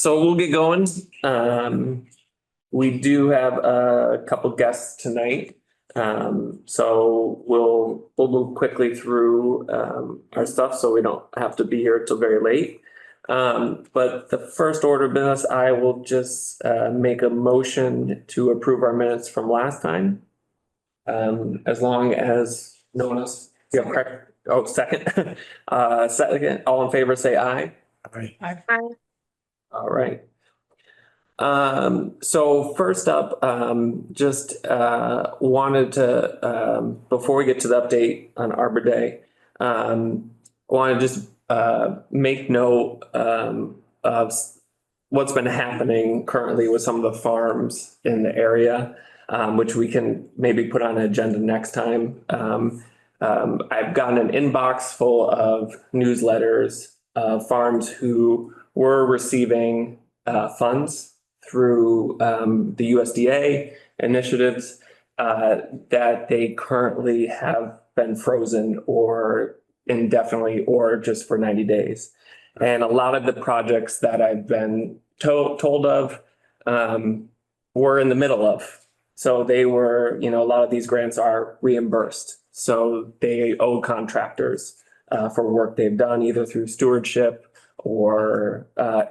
so we'll get going. We do have a couple guests tonight. So we'll move quickly through our stuff so we don't have to be here till very late. But the first order of business, I will just make a motion to approve our minutes from last time. As long as no one else, yeah, correct. Oh, second. Second, all in favor, say aye. Aye. All right. So first up, just wanted to, before we get to the update on Arbor Day, want to just make note of what's been happening currently with some of the farms in the area, which we can maybe put on an agenda next time. I've gotten an inbox full of newsletters of farms who were receiving funds through the USDA initiatives that they currently have been frozen or indefinitely or just for 90 days. And a lot of the projects that I've been told of were in the middle of. So they were, a lot of these grants are reimbursed. So they owe contractors for work they've done either through stewardship or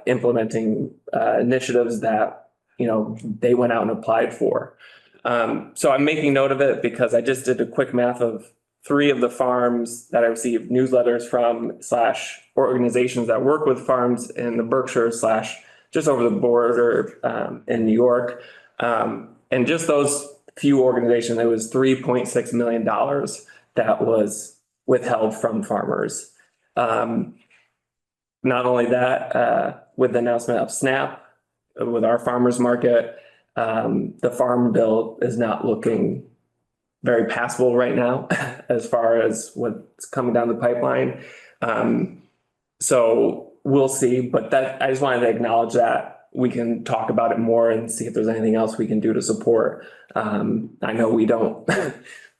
implementing initiatives that, they went out and applied for. So I'm making note of it because I just did a quick math of 3 of the farms that I received newsletters from / organizations that work with farms in the Berkshire / just over the border in New York. And just those few organizations, it was $3.6 million that was withheld from farmers. Not only that, with the announcement of SNAP, with our farmers market, the farm bill is not looking very passable right now as far as what's coming down the pipeline. So we'll see, but that I just wanted to acknowledge that. We can talk about it more and see if there's anything else we can do to support. I know we don't,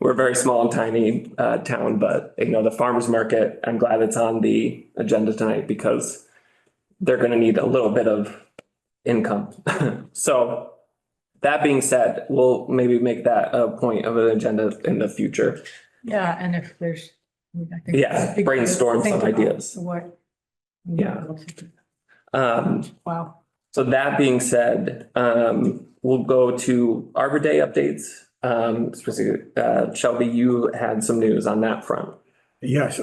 we're a very small and tiny town, but the farmers market, I'm glad it's on the agenda tonight because they're going to need a little bit of income. So that being said, we'll maybe make that a point of an agenda in the future. Yeah, and if there's, I think. Yeah, brainstorm some ideas. What? Yeah. Wow. So that being said, we'll go to Arbor Day updates. Specifically, Shelby, you had some news on that front. Yes.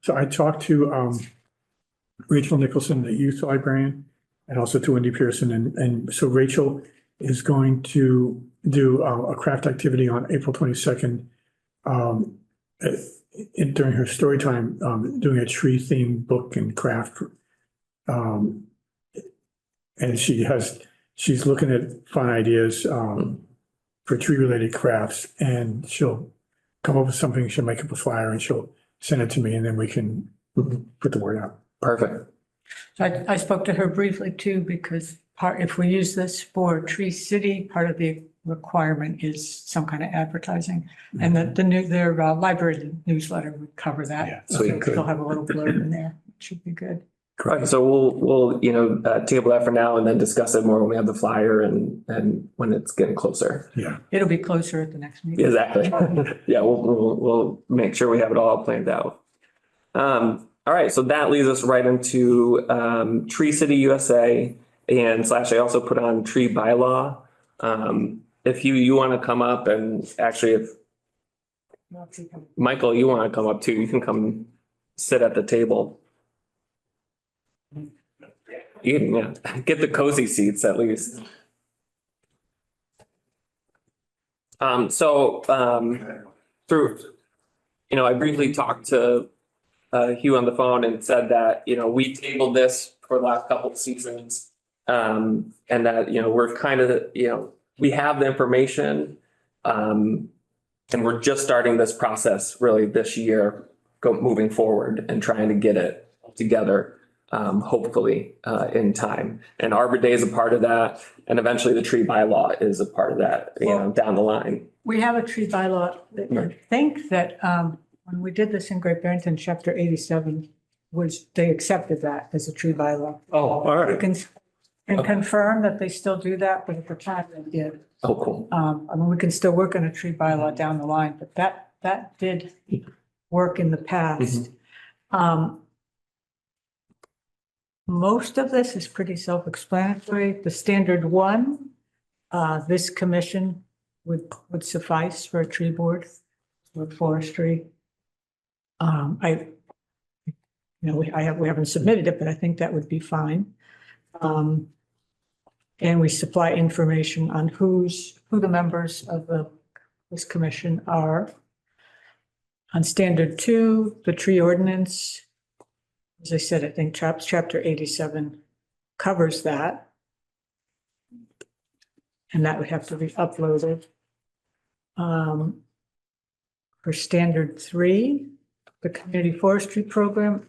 So I talked to Rachel Nicholson, the youth librarian, and also to Wendy Pearson. And so Rachel is going to do a craft activity on April 22nd during her story time, doing a tree themed book and craft. And she's looking at fun ideas for tree related crafts, and she'll come up with something. She'll make up a flyer and she'll send it to me, and then we can put the word out. Perfect. So I spoke to her briefly too, because if we use this for Tree City, part of the requirement is some kind of advertising, and their library newsletter would cover that. Yeah, so they'll have a little blurb in there. It should be good. Correct. So we'll table that for now and then discuss it more when we have the flyer and when it's getting closer. Yeah. It'll be closer at the next meeting. Exactly. Yeah, we'll make sure we have it all planned out. All right. So that leads us right into Tree City USA and / I also put on tree bylaw. If you want to come up, and actually if Michael, you want to come up too, you can come sit at the table. You can get the cozy seats at least. Through, I briefly talked to Hugh on the phone and said that, we tabled this for the last couple of seasons. And that, we're kind of, we have the information, and we're just starting this process really this year, moving forward and trying to get it together. Hopefully in time. And Arbor Day is a part of that. And eventually the tree bylaw is a part of that, down the line. We have a tree bylaw. I think that when we did this in Great Barrington, chapter 87, they accepted that as a tree bylaw. Oh, all right. and confirm that they still do that, but at the time they did. Oh, cool. I mean, we can still work on a tree bylaw down the line, but that did work in the past. Most of this is pretty self-explanatory. The standard one, this commission would suffice for a tree board with forestry. We haven't submitted it, but I think that would be fine. And we supply information on who the members of this commission are. On standard 2, the tree ordinance, as I said, I think chapter 87 covers that. And that would have to be uploaded. For standard 3, the community forestry program,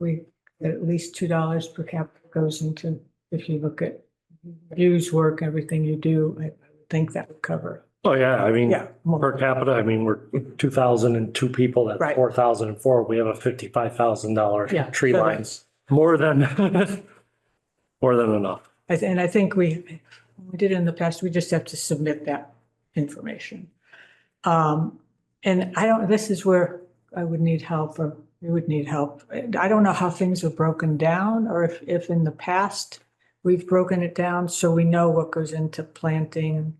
we at least $2 per capita goes into, if you look at views, work, everything you do, I think that would cover. Oh, yeah, I mean, Yeah, more. per capita, I mean, we're 2,002 people, that's Right. 4,004. We have a $55,000 Yeah, tree so lines. More than, more than enough. And I think we did it in the past, we just have to submit that information. And this is where I would need help, or we would need help. I don't know how things are broken down, or if in the past we've broken it down so we know what goes into planting,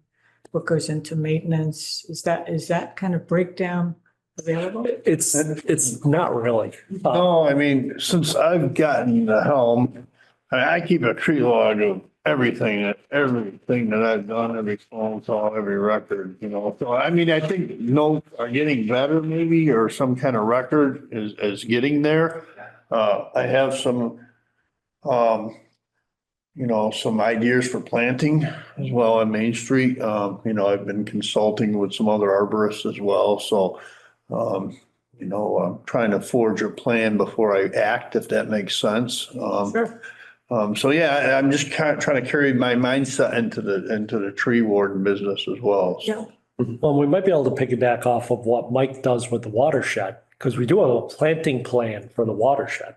what goes into maintenance. Is that kind of breakdown available? It's not really. No, I mean, since I've gotten the helm, I keep a tree log of everything that I've done, every phone call, every record, So, I mean, I think notes are getting better maybe, or some kind of record is getting there. I have some, some ideas for planting as well on Main Street. I've been consulting with some other arborists as well, so, I'm trying to forge a plan before I act, if that makes sense. Sure. So yeah, I'm just kind of trying to carry my mindset into the tree warden business as well. So. Yeah. Well, we might be able to piggyback off of what Mike does with the watershed, because we do have a planting plan for the watershed.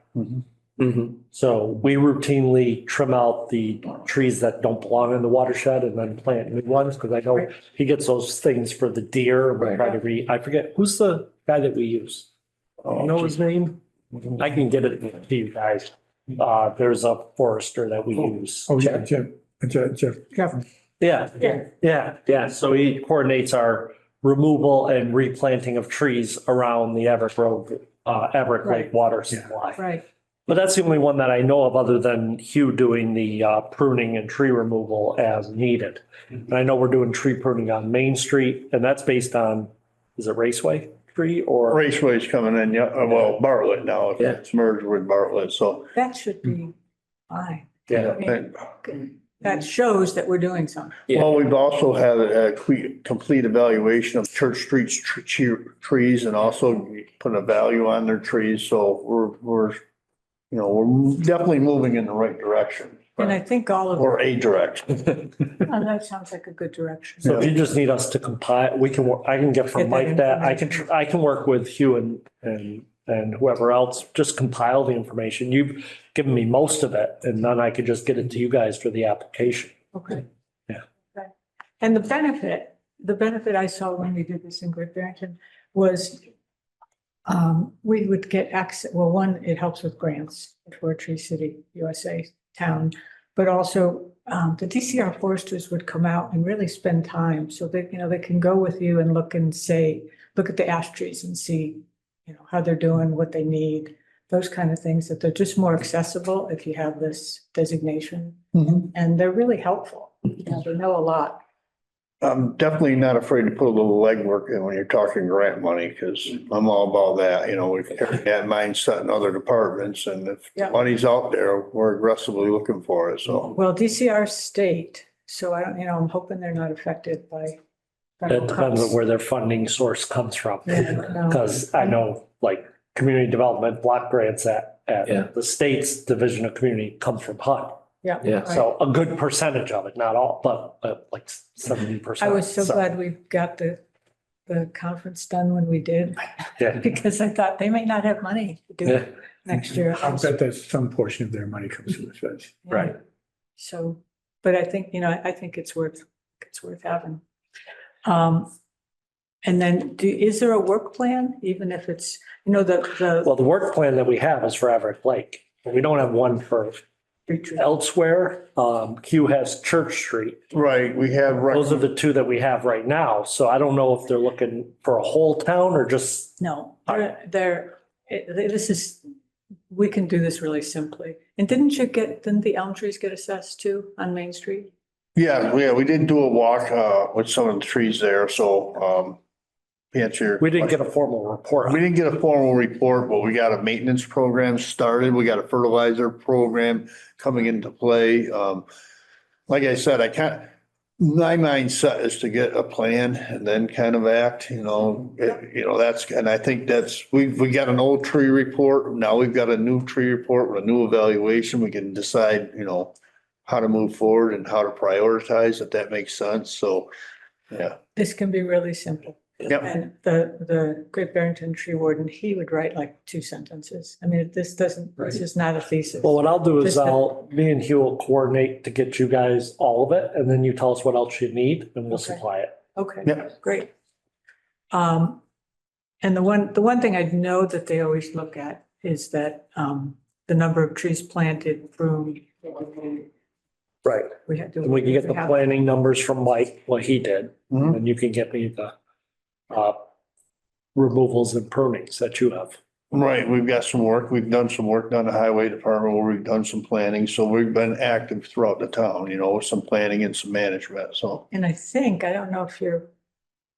So we routinely trim out the trees that don't belong in the watershed and then plant new ones, because I know he gets those things for the deer. We try to I forget, who's the guy that we use? You know his name? I can get it to you guys. There's a forester that we use. Oh, yeah, Jeff. Yeah. So he coordinates our removal and replanting of trees around the Everett Road, Everett Lake water supply. Right. But that's the only one that I know of, other than Hugh doing the pruning and tree removal as needed. And I know we're doing tree pruning on Main Street, and that's based on, is it Raceway tree or? Raceway's coming in, yeah, well, Bartlett now, it's merged with Bartlett, so. That should be fine. Yeah. That shows that we're doing something. Well, we've also had a complete evaluation of Church Street's trees and also put a value on their trees, so we're definitely moving in the right direction. And I think all of, Or a direction. that sounds like a good direction. So if you just need us to compile, I can get from Get that Mike that, information. I can work with Hugh and whoever else, just compile the information. You've given me most of it, and then I could just get it to you guys for the application. Okay. Yeah. Okay. And the benefit I saw when we did this in Great Barrington was we would get access, well, one, it helps with grants for Tree City, USA town, but also the DCR foresters would come out and really spend time so that, they can go with you and look at the ash trees and see, how they're doing, what they need, those kind of things, that they're just more accessible if you have this designation. And they're really helpful. They know a lot. I'm definitely not afraid to put a little legwork in when you're talking grant money, because I'm all about that, we've carried that mindset in other departments, and if Yeah. money's out there, we're aggressively looking for it, so. Well, DCR state, so I don't, I'm hoping they're not affected by. federal It depends on cuts. where their funding source comes from. Yeah, no. Because I know, like, community development block grants at Yeah. the state's division of community comes from HUD. Yeah. Yeah. right. So a good percentage of it, not all, but like 70%. I was so glad we got the conference done when we did, Yeah. because I thought they may not have money to do Yeah. it. next year. I'll bet that some portion of their money comes from the feds. Right. So, but I think, I think it's worth having. And then is there a work plan, even if it's, Well, the work plan that we have is for Everett Lake, but we don't have one for retreat? elsewhere. Q has Church Street. Right, we have. Those are the two that we have right now. So I don't know if they're looking for a whole town or just, No, we can do this really simply. And didn't the elm trees get assessed too on Main Street? Yeah, we did do a walk, with some of the trees there, so, answer your we didn't get question. a formal report. We didn't get a formal report, but we got a maintenance program started. We got a fertilizer program coming into play. Like I said, my mindset is to get a plan and then kind of act, and I think we got an old tree report. Now we've got a new tree report with a new evaluation. We can decide, how to move forward and how to prioritize, if that makes sense. So, yeah. This can be really simple. Yep. And the Great Barrington Tree Warden, he would write like 2 sentences. I mean, this is not a thesis. Well, what I'll do is Just me and Hugh will coordinate to get you guys all of it, and then you tell us what else you need and we'll Okay. supply it. Okay, Yeah. great. And the one thing I know that they always look at is that, the number of trees planted, pruned. Right. We had to. And we can get the planning numbers from Mike, what he did, Mhm. and you can get me the removals and prunings that you have. Right, we've got some work. We've done some work down the highway department where we've done some planning. So we've been active throughout the town, with some planning and some management, so. And I don't know if you're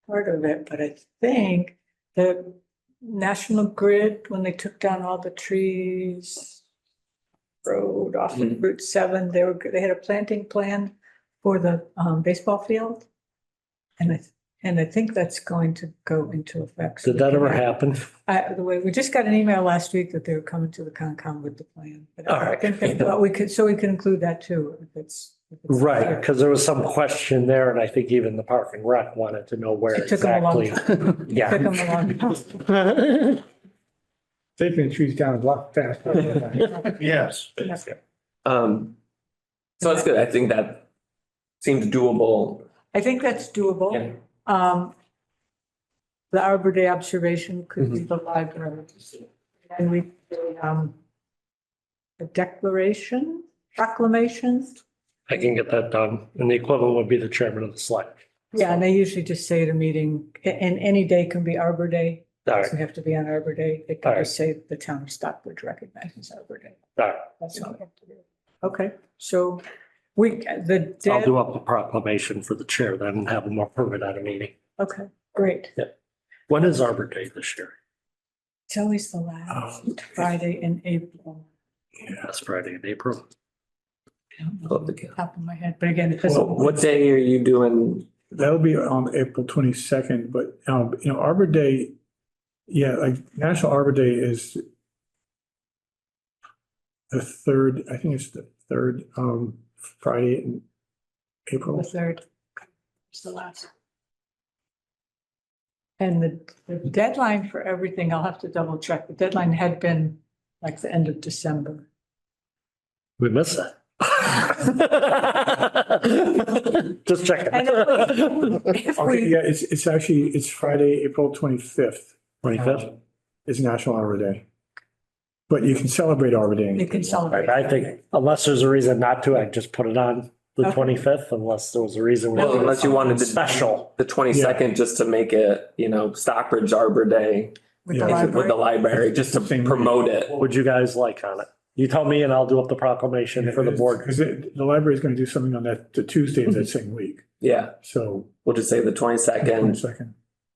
part of it, but I think the National Grid, when they took down all the trees road off of Route 7, they had a planting plan for the baseball field. And I think that's going to go into effect. Did that ever happen? We just got an email last week that they were coming to the Concom with the plan. But All I right. think that we could include that too, if it's. Right, because there was some question there, and I think even the Park and Rec wanted to know where It took them a long exactly. time. Yeah. Took them a long time. Taking the trees down a block faster. Yes. So that's good. I think that seems doable. I think that's doable. The Arbor Day observation could be the library. And a proclamation. I can get that done, and the equivalent would be the chairman of the select. Yeah, and they usually just say at a meeting, and any day can be Arbor Day. All right, Doesn't have to be on Arbor Day. They All can right. just say the town of Stockbridge recognizes Arbor Day. all right. That's all we have to do. Okay, so the I'll do up a proclamation for the chair then and have them approve it at a meeting. okay, great. When is Arbor Day this year? It's always the last Friday in April. That's Friday in April. I don't know Love off the the count. top of my head, but again, it So doesn't. what day are you doing? That'll be on April 22nd, but, Arbor Day, like National Arbor Day is the third, I think it's the third, Friday in The April. third. It's the last. And the deadline for everything, I'll have to double check. The deadline had been like the end of December. We missed that. Just checking. And if Okay, we, yeah, it's Friday, April 25th. 25th? Is National Arbor Day. But you can celebrate Arbor you Day. can celebrate. I think unless there's a reason not to, I'd just put it on the Okay. 25th unless there was a reason. Well, unless you wanted to Special. the 22nd, just to make it, Stockbridge Arbor Day With the Yeah. with the library. library, just to promote it. What would you guys like on it? You tell me and I'll do up the proclamation for the board. Because the library is going to do something on the Tuesday of that same week. Yeah, So we'll just say the 22nd, 22nd.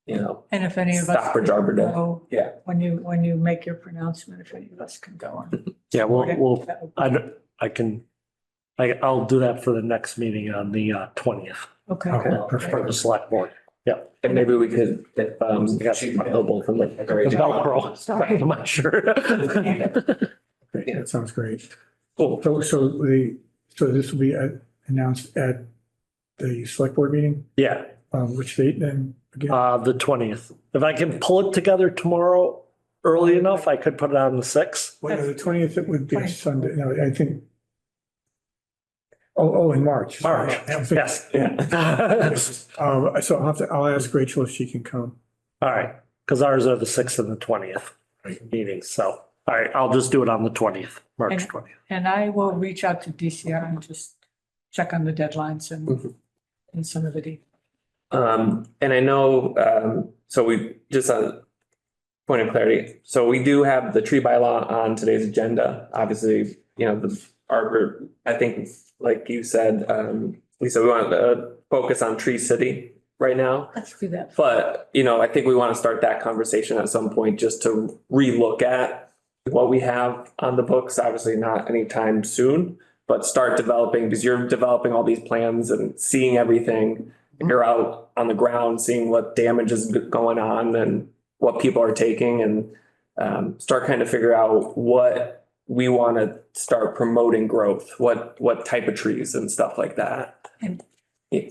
And if any of us. Stockbridge Arbor Day. go, Yeah. When you make your pronouncement, if any of us can go on. Yeah, we'll, That would be- I'll do that for the next meeting on the 20th Okay. for the select board. And maybe we could, if she's available from the. The Velcro, I'm not sure. Great, that sounds great. Cool. So this will be announced at the select board meeting, Yeah, which date then again? the 20th. If I can pull it together tomorrow early enough, I could put it on the 6th. Well, the 20th, it would be a 20th. Sunday. No, I think. Oh, in March. March, yes. So I'll ask Rachel if she can come. All right, because ours are the 6th and the 20th meetings, so, all right, I'll just do it on the 20th, March And- 20th. And I will reach out to DCR and just check on the deadlines Mhm. and some of the details. And I know, so we, just a point of clarity, so we do have the tree bylaw on today's agenda. Obviously, you know, the arbor, I think, like you said, Lisa, we want to focus on Tree City right now. Let's do that. But, you know, I think we want to start that conversation at some point just to relook at what we have on the books, obviously not anytime soon, but start developing, because you're developing all these plans and seeing everything. You're out on the ground, seeing what damage is going on and what people are taking, and start kind of figure out what we want to start promoting growth, what type of trees and stuff like that. And Yeah.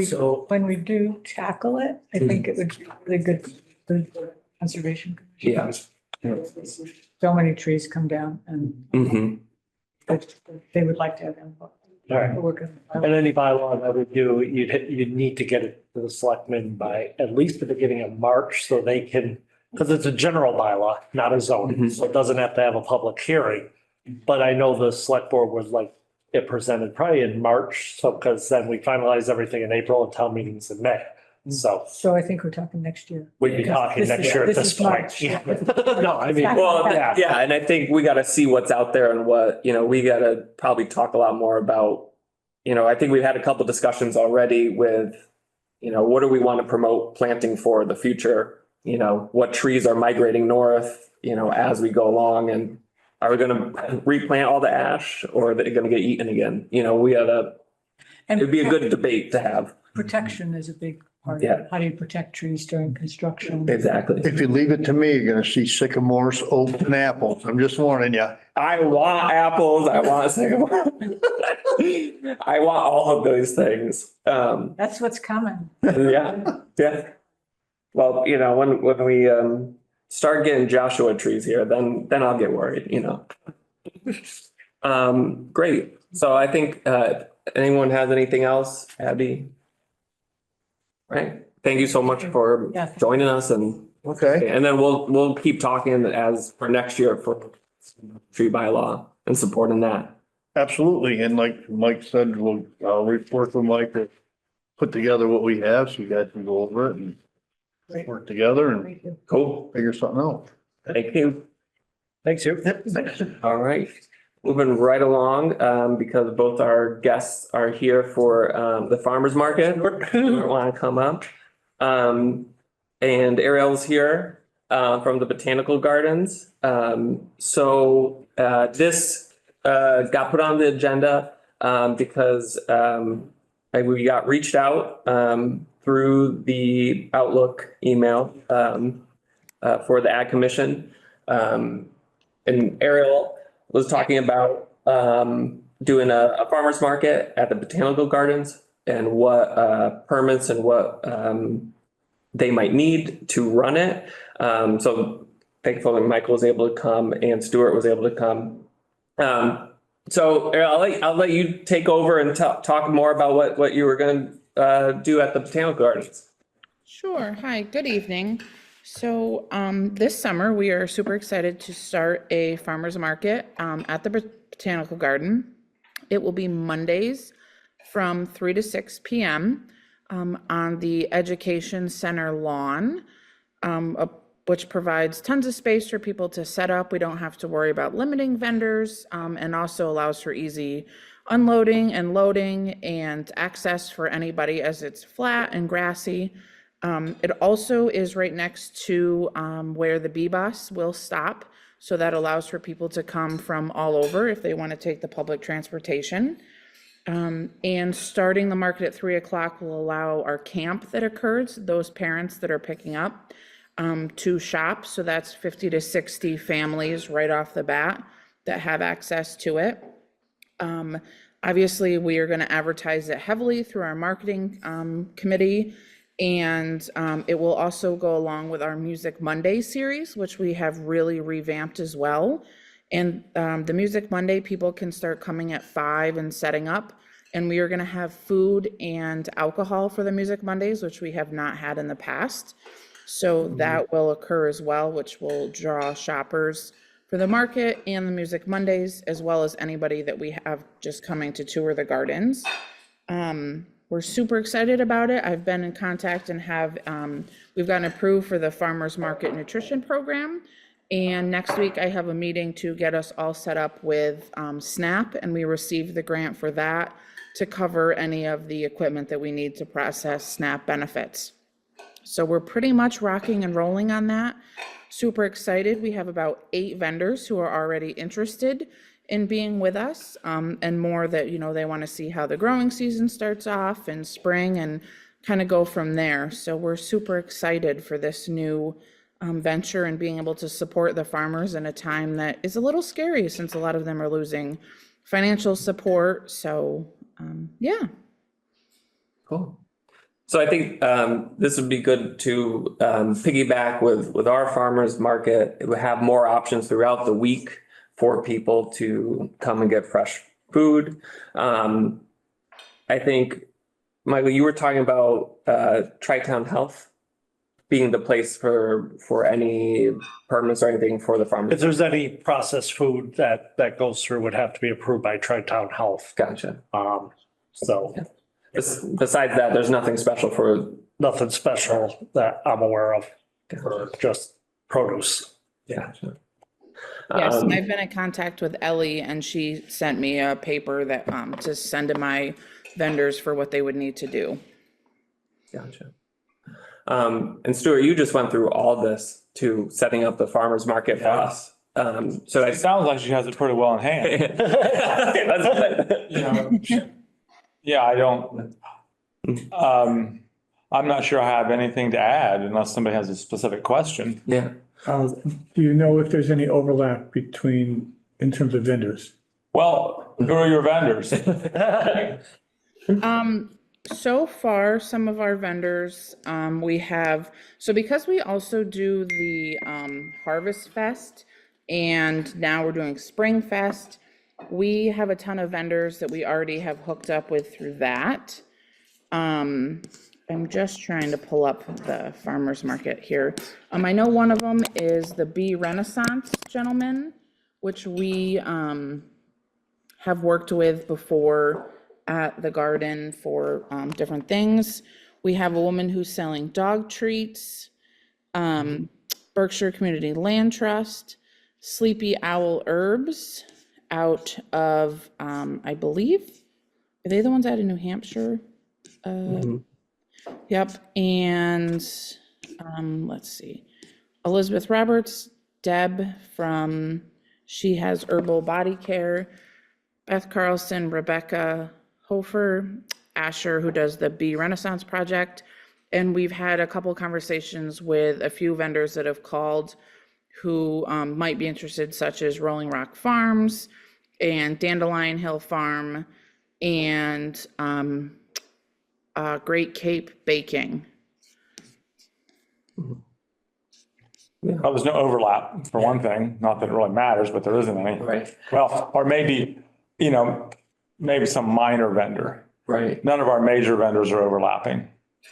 So, when we do tackle it, I think it would be really good for the conservation. Commission. Yeah. So many trees come down and Mhm. they would like to have input. all right. We're working. And any bylaw that we do, you'd need to get it to the selectmen by at least the beginning of March, so they can, because it's a general bylaw, not a zoning, Mhm. so it doesn't have to have a public hearing. But I know the select board would like it presented probably in March, so, because then we finalize everything in April and town meetings in May. So So I think we're talking next year. we'd be talking This next is- year at this this is point. March. Yeah. No, I mean, Well, yeah. yeah, and I think we gotta see what's out there and what, you know, we gotta probably talk a lot more about, you know, I think we've had a couple discussions already with, you know, what do we want to promote planting for the future? You know, what trees are migrating north, you know, as we go along, and are we gonna replant all the ash or are they gonna get eaten again? You know, we gotta, And it'd be a good debate to have. protection is a big part of Yeah. it. How do you protect trees during construction? Exactly. If you leave it to me, you're gonna see sycamores, oaks and apples. I'm just warning you. I want apples, I want sycamore. I want all of those things. That's what's coming. Yeah, yeah. Well, you know, when we start getting Joshua trees here, then I'll get worried, you know. Great. So I think anyone has anything else, Abby? Right. Thank you so much for Yeah. joining us, and Okay, then we'll keep talking as for next year for tree bylaw and supporting that. absolutely. And like Mike said, I'll work with Mike to put together what we have, so you guys can go over it and Great. work together and Thank you. Cool. figure something out. Thank you. Thanks, you. All right, moving right along, because both our guests are here for the farmer's market. Want to come up. And Ariel's here from the Botanical Gardens. So this got put on the agenda because we got reached out through the Outlook email for the Ag Commission. And Ariel was talking about doing a farmer's market at the Botanical Gardens and what permits and what they might need to run it. So thankfully Michael was able to come and Stuart was able to come. So Ariel, I'll let you take over and talk more about what you were going to do at the Botanical Gardens. Sure. Hi, good evening. So this summer, we are super excited to start a farmer's market at the Botanical Garden. It will be Mondays from 3 to 6 p.m. On the Education Center lawn, which provides tons of space for people to set up. We don't have to worry about limiting vendors, and also allows for easy unloading and loading and access for anybody as it's flat and grassy. It also is right next to where the bee bus will stop. So that allows for people to come from all over if they want to take the public transportation. And starting the market at 3 o'clock will allow our camp that occurs, those parents that are picking up, to shop. So that's 50 to 60 families right off the bat that have access to it. Obviously, we are going to advertise it heavily through our marketing committee. And it will also go along with our Music Monday series, which we have really revamped as well. And the Music Monday, people can start coming at 5 and setting up. And we are going to have food and alcohol for the Music Mondays, which we have not had in the past. So that will occur as well, which will draw shoppers for the market and the Music Mondays, as well as anybody that we have just coming to tour the gardens. We're super excited about it. I've been in contact and we've gotten approved for the Farmers Market Nutrition Program. And next week I have a meeting to get us all set up with SNAP, and we received the grant for that to cover any of the equipment that we need to process SNAP benefits. So we're pretty much rocking and rolling on that. Super excited. We have about 8 vendors who are already interested in being with us, and more that, they want to see how the growing season starts off in spring and kind of go from there. So we're super excited for this new venture and being able to support the farmers in a time that is a little scary since a lot of them are losing financial support. So, yeah. Cool. So I think this would be good to piggyback with our farmers market. It would have more options throughout the week for people to come and get fresh food. I think, Michael, you were talking about Tri-Town Health being the place for any permits or anything for the farmers. If there's any processed food that goes through, would have to be approved by Tri-Town Health. Gotcha. So Yeah. Besides that, there's nothing special for. nothing special that I'm aware of, or just produce. Yeah. Yes, and I've been in contact with Ellie, and she sent me a paper that to send to my vendors for what they would need to do. Gotcha. And Stuart, you just went through all this to setting up the farmers market for us. So It sounds like she has it pretty well in hand. You know, yeah, I don't, I'm not sure I have anything to add unless somebody has a specific question. Yeah. Do you know if there's any overlap in terms of vendors? Well, who are your vendors? So far, some of our vendors, we have, so because we also do the Harvest Fest, and now we're doing Spring Fest, we have a ton of vendors that we already have hooked up with through that. I'm just trying to pull up the farmer's market here. I know one of them is the Bee Renaissance gentleman, which we have worked with before at the garden for different things. We have a woman who's selling dog treats, Berkshire Community Land Trust, Sleepy Owl Herbs out of, I believe, are they the ones out of New Hampshire? Yep, and let's see, Elizabeth Roberts, Deb she has Herbal Body Care, Beth Carlson, Rebecca Hofer, Asher, who does the Bee Renaissance Project, and we've had a couple conversations with a few vendors that have called who might be interested, such as Rolling Rock Farms and Dandelion Hill Farm and Great Cape Baking. Well, there's no overlap for one thing, not that it really matters, but there isn't any. Right. Well, or maybe, maybe some minor vendor. Right. None of our major vendors are overlapping.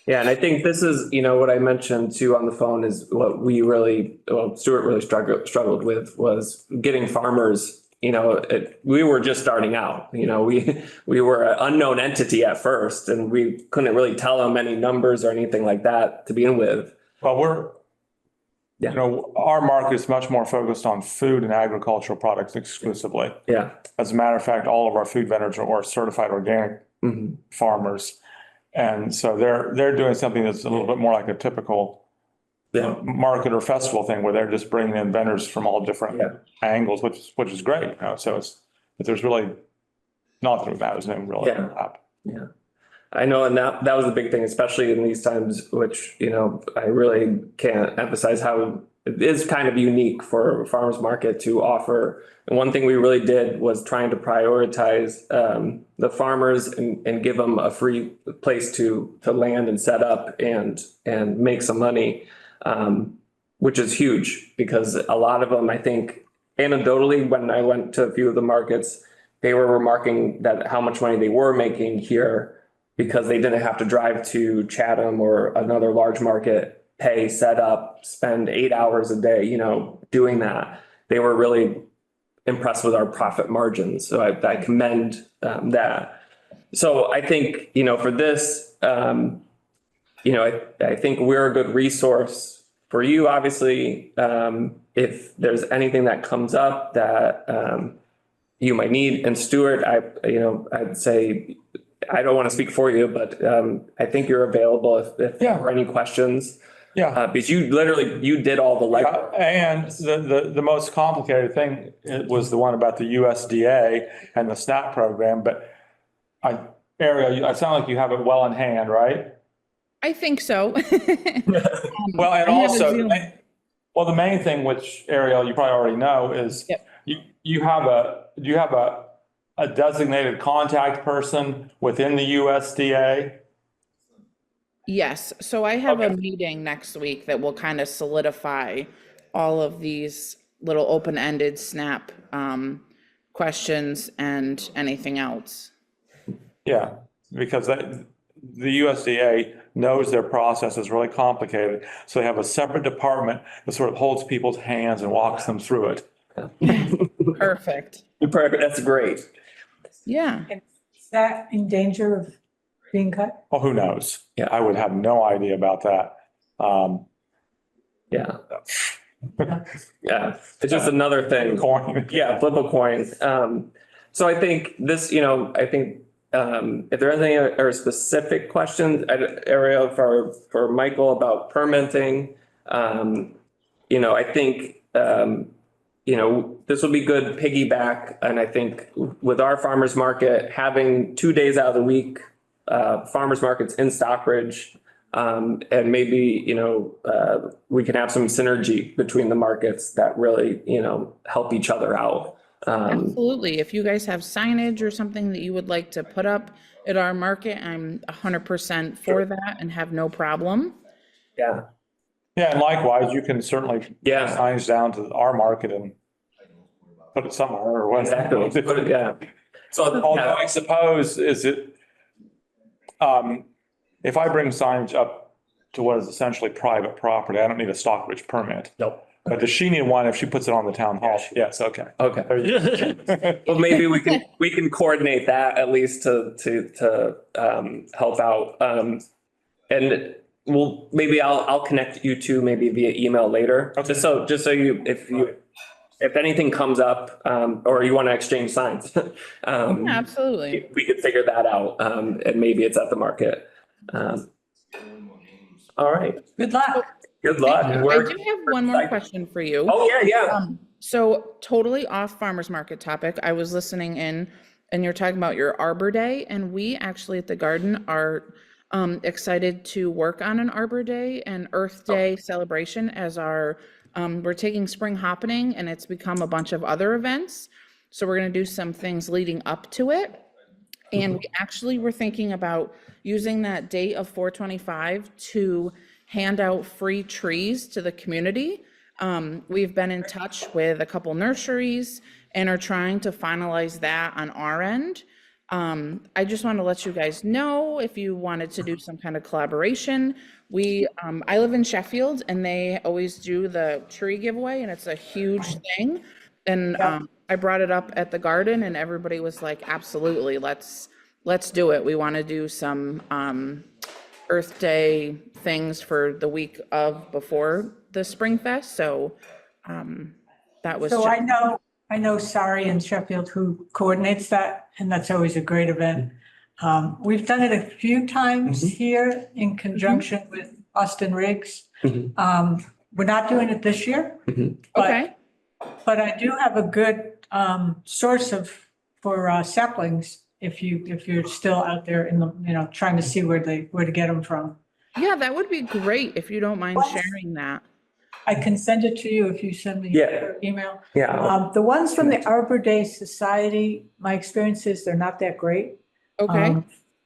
Yeah, and I think this is, what I mentioned too on the phone is what Stuart really struggled with was getting farmers. We were just starting out. We were an unknown entity at first, and we couldn't really tell them any numbers or anything like that to begin with. Well, our market is much more focused on food and agricultural products exclusively. Yeah. As a matter of fact, all of our food vendors are certified organic farmers. And so they're doing something that's a little bit more like a typical market or festival thing where they're just bringing in vendors from all different angles, which is great. But there's really not that matters, no real overlap. Yeah. I know, and that was the big thing, especially in these times, which, I really can't emphasize how it is kind of unique for a farmer's market to offer. And one thing we really did was trying to prioritize the farmers and give them a free place to land and set up and make some money, which is huge because a lot of them, I think, anecdotally, when I went to a few of the markets, they were remarking that how much money they were making here because they didn't have to drive to Chatham or another large market, pay, set up, spend 8 hours a day, doing that. They were really impressed with our profit margins. So I commend that. So I think, for this, I think we're a good resource for you, obviously. If there's anything that comes up that you might need, and Stuart, I'd say, I don't want to speak for you, but I think you're available if there are any questions. Yeah. Because you did all the legwork. And the most complicated thing was the one about the USDA and the SNAP program, but Ariel, I sound like you have it well in hand, right? I think so. Well, and I have a also, Zoom. the main thing, which Ariel, you probably already know, is Yep. you have a designated contact person within the USDA. Yes, so I have a Okay. meeting next week that will kind of solidify all of these little open-ended SNAP questions and anything else. Yeah, because the USDA knows their process is really complicated. So they have a separate department that sort of holds people's hands and walks them through it. Perfect. Perfect. That's great. Yeah. Is that in danger of being cut? Well, who knows? Yeah. I would have no idea about that. Yeah. Yeah. It's just another thing. Coin. Yeah, flip a coin. So I think this, if there are any other specific questions, Ariel, for Michael about permitting, I think, this will be good piggyback. And I think with our farmer's market, having 2 days out of the week, farmer's markets in Stockbridge, and maybe, we can have some synergy between the markets that really, help each other out. Absolutely. If you guys have signage or something that you would like to put up at our market, I'm 100% for that and have no problem. Yeah. Yeah, and likewise, you can certainly put Yeah. signs down to our market and put it somewhere or whatever. Exactly. Yeah. So, Although I suppose if I bring signage up to what is essentially private property, I don't need a Stockbridge permit. Nope. But does she need one if she puts it on the town hall? Yes, okay. okay. There you go. Well, maybe we can coordinate that at least to help out. And maybe I'll connect you two maybe via email later. Okay. Just so if anything comes up, or you want to exchange signs, Absolutely. we could figure that out. And maybe it's at the market. All right. Good luck. Good luck. I We're- do have one more question for you. Oh, yeah. So totally off farmer's market topic. I was listening in and you're talking about your Arbor Day, and we actually at the garden are excited to work on an Arbor Day and Earth Day celebration as we're taking spring happening, and it's become a bunch of other events. So we're going to do some things leading up to it. And we actually were thinking about using that date of 4/25 to hand out free trees to the community. We've been in touch with a couple nurseries and are trying to finalize that on our end. I just want to let you guys know if you wanted to do some kind of collaboration. I live in Sheffield and they always do the tree giveaway and it's a huge thing. And I brought it up at the garden and everybody was like, absolutely, let's do it. We want to do some Earth Day things for the week before the Spring Fest. So that was. So I know Sari in Sheffield who coordinates that, and that's always a great event. We've done it a few times here in conjunction with Austin Riggs. We're not doing it this year. Okay. But I do have a good source for saplings if you're still out there in the, trying to see where to get them from. Yeah, that would be great if you don't mind sharing that. I can send it to you if you send me Yeah. your email. Yeah. The ones from the Arbor Day Society, my experience is they're not that great. Okay,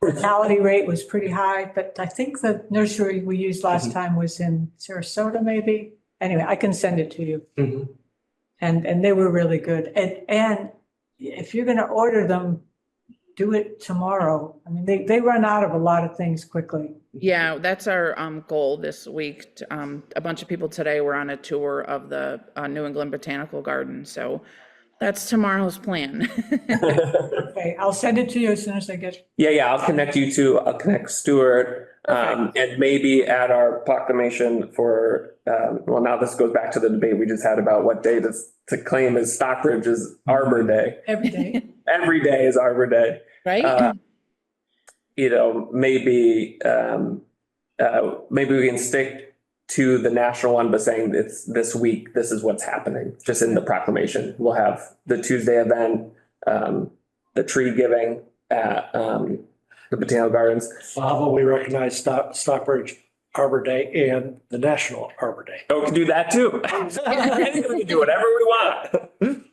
Mortality rate was pretty high, but I think the nursery we used last time was in Sarasota, maybe. Anyway, I can send it to you. Mhm. And they were really good. And if you're gonna order them, do it tomorrow. I mean, they run out of a lot of things quickly. yeah, that's our goal this week. A bunch of people today were on a tour of the New England Botanical Garden, so that's tomorrow's plan. Okay, I'll send it to you as soon as I get. Yeah, I'll connect Stuart, and maybe add our proclamation for, well, now this goes back to the debate we just had about what day to claim as Stockbridge is Arbor Day. Every day. Every day is Arbor Day. Right? You know, maybe we can stick to the national one, but saying it's this week, this is what's happening, just in the proclamation. We'll have the Tuesday event, the tree giving at the Botanical Gardens. So how about we recognize Stockbridge Arbor Day and the National Arbor Day? Oh, we can do that too. We can do whatever we want.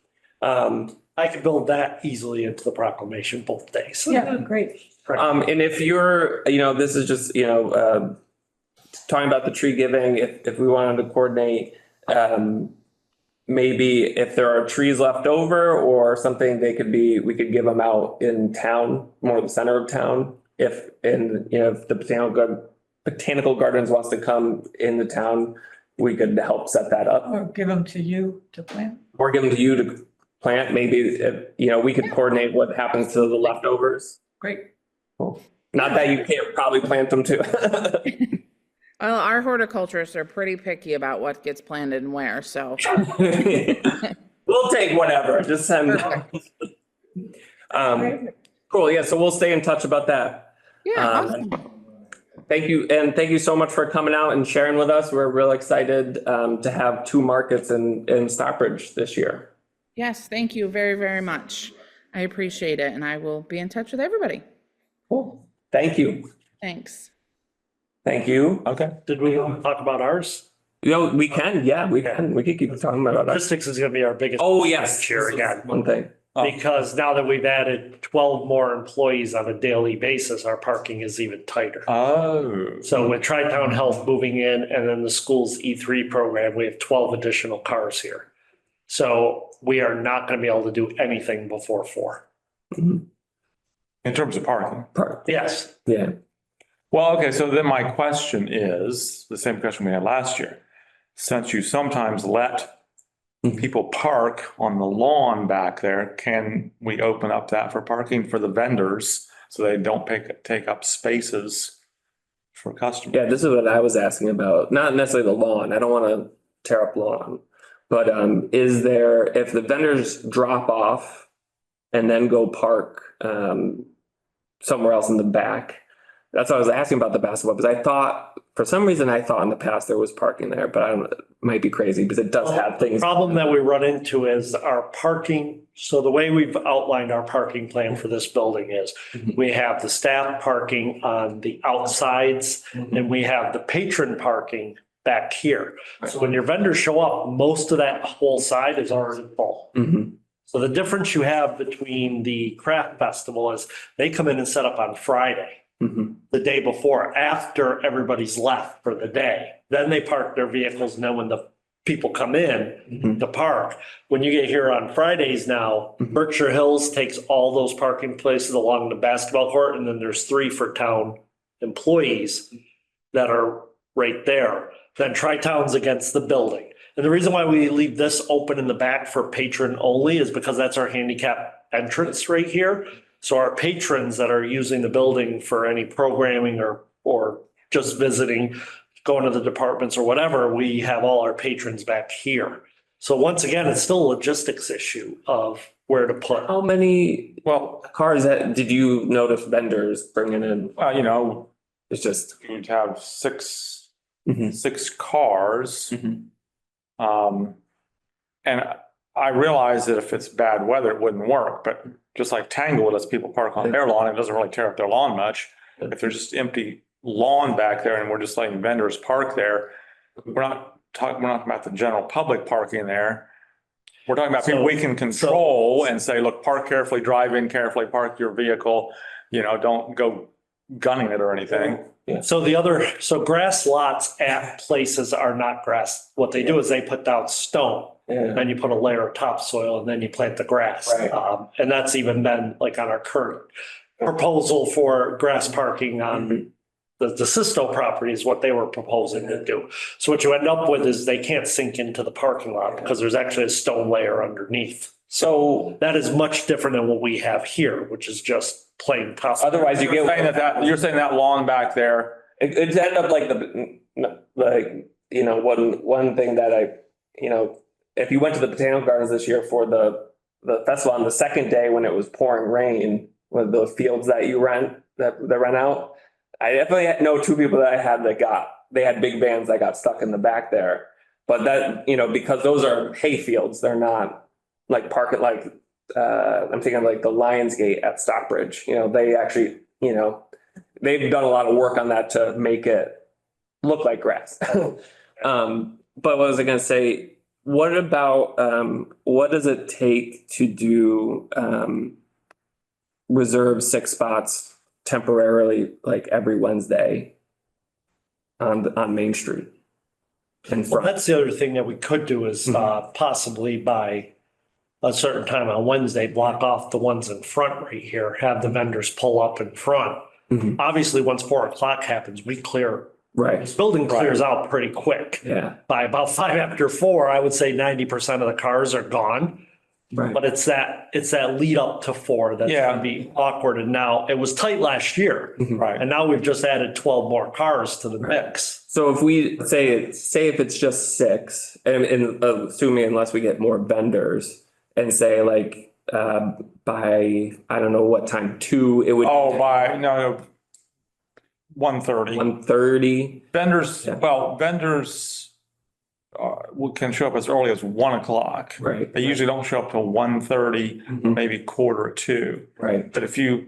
I can build that easily into the proclamation both days. Yeah, great. And if you're, you know, this is just, you know, talking about the tree giving, if we wanted to coordinate, maybe if there are trees left over or something, we could give them out in town, more the center of town. If the Botanical Gardens wants to come in the town, we could help set that up. Or give them to you to plant. Or give them to you to plant. Maybe, we could coordinate what happens to the leftovers. Great. Cool. Not that you can't probably plant them too. Well, our horticulturists are pretty picky about what gets planted and where, so. We'll take whatever, just send. Cool, yeah, so we'll stay in touch about that. Yeah, awesome. Thank you, and thank you so much for coming out and sharing with us. We're real excited to have 2 markets in Stockbridge this year. Yes, thank you very, very much. I appreciate it, and I will be in touch with everybody. Cool. Thank you. Thanks. Thank you. Okay. Did we talk about ours? We can, yeah, we can. We could keep talking about that. Logistics is gonna be our biggest. Oh, yes. Cheer again. One thing. Because now that we've added 12 more employees on a daily basis, our parking is even tighter. Oh. So with Tri-Town Health moving in and then the school's E3 program, we have 12 additional cars here. So we are not gonna be able to do anything before 4. Mhm. In terms of parking. Yes. Yeah. Well, okay, so then my question is the same question we had last year. Since you sometimes let people park on the lawn back there, can we open up that for parking for the vendors so they don't take up spaces for customers? Yeah, this is what I was asking about. Not necessarily the lawn. I don't want to tear up lawn. But is there, if the vendors drop off and then go park somewhere else in the back, that's what I was asking about the basketball, because for some reason I thought in the past there was parking there, but I don't, it might be crazy because it does have The things. problem that we run into is our parking. So the way we've outlined our parking plan for this building is we have the staff parking on the outsides and we have the patron parking back here. So when your vendors show up, most of that whole side is already full. Mhm. So the difference you have between the craft festival is they come in and set up on Friday, Mhm. the day before, after everybody's left for the day. Then they park their vehicles, and then when the people come in Mhm. to park, when you get here on Fridays now, Mhm. Berkshire Hills takes all those parking places along the basketball court, and then there's 3 for town employees that are right there. Then Tri-Town's against the building. And the reason why we leave this open in the back for patron only is because that's our handicap entrance right here. So our patrons that are using the building for any programming or just visiting, going to the departments or whatever, we have all our patrons back here. So once again, it's still a logistics issue of where to put. How many cars did you notice vendors bringing in? Well, It's just. you'd have 6 Mhm. cars. Mhm. And I realize that if it's bad weather, it wouldn't work, but just like Tanglewood lets people park on their lawn, it doesn't really tear up their lawn much. If there's just empty lawn back there and we're just letting vendors park there, we're not we're not talking about the general public parking there. We're talking about people So- we can control and say, look, park carefully, drive in carefully, park your vehicle, don't go gunning it or anything. So grass lots at places are not grass. What they do is they put down stone. Yeah. Then you put a layer of topsoil and then you plant the grass. Right. And that's even been like on our current proposal for grass parking on the Sisto property is what they were proposing to do. So what you end up with is they can't sink into the parking lot because there's actually a stone layer underneath. So that is much different than what we have here, which is just plain top. Otherwise you get. You're saying that lawn back there, It's end up like one thing that if you went to the Botanical Gardens this year for the festival on the second day when it was pouring rain, with the fields that you rent, that rent out, I definitely know two people that I had they had big vans that got stuck in the back there. But that, because those are hay fields, they're not like I'm thinking of like the Lions Gate at Stockbridge, they actually, they've done a lot of work on that to make it look like grass. But what was I gonna say? What about, what does it take to do, reserve 6 spots temporarily, like every Wednesday on Main Street? And Well, that's the other thing that we could do is possibly by a certain time on Wednesday, block off the ones in front right here, have the vendors pull up in front. Obviously, once 4 o'clock happens, we clear. Right. This building clears out pretty quick. Yeah. By about 5 after 4, I would say 90% of the cars are gone. Right. But it's that lead up to 4 that's Yeah. gonna be awkward. And now it was tight last year. right? And now we've just added 12 more cars to the mix. So if we say if it's just 6, and assuming unless we get more vendors, and say like by I don't know what time, 2, it would. Oh, by, no, 1:30. 1:30. Vendors, Yeah. well, vendors can show up as early as 1 o'clock. Right. They usually don't show up till 1:30, Mhm. maybe 1:45. Right. But if you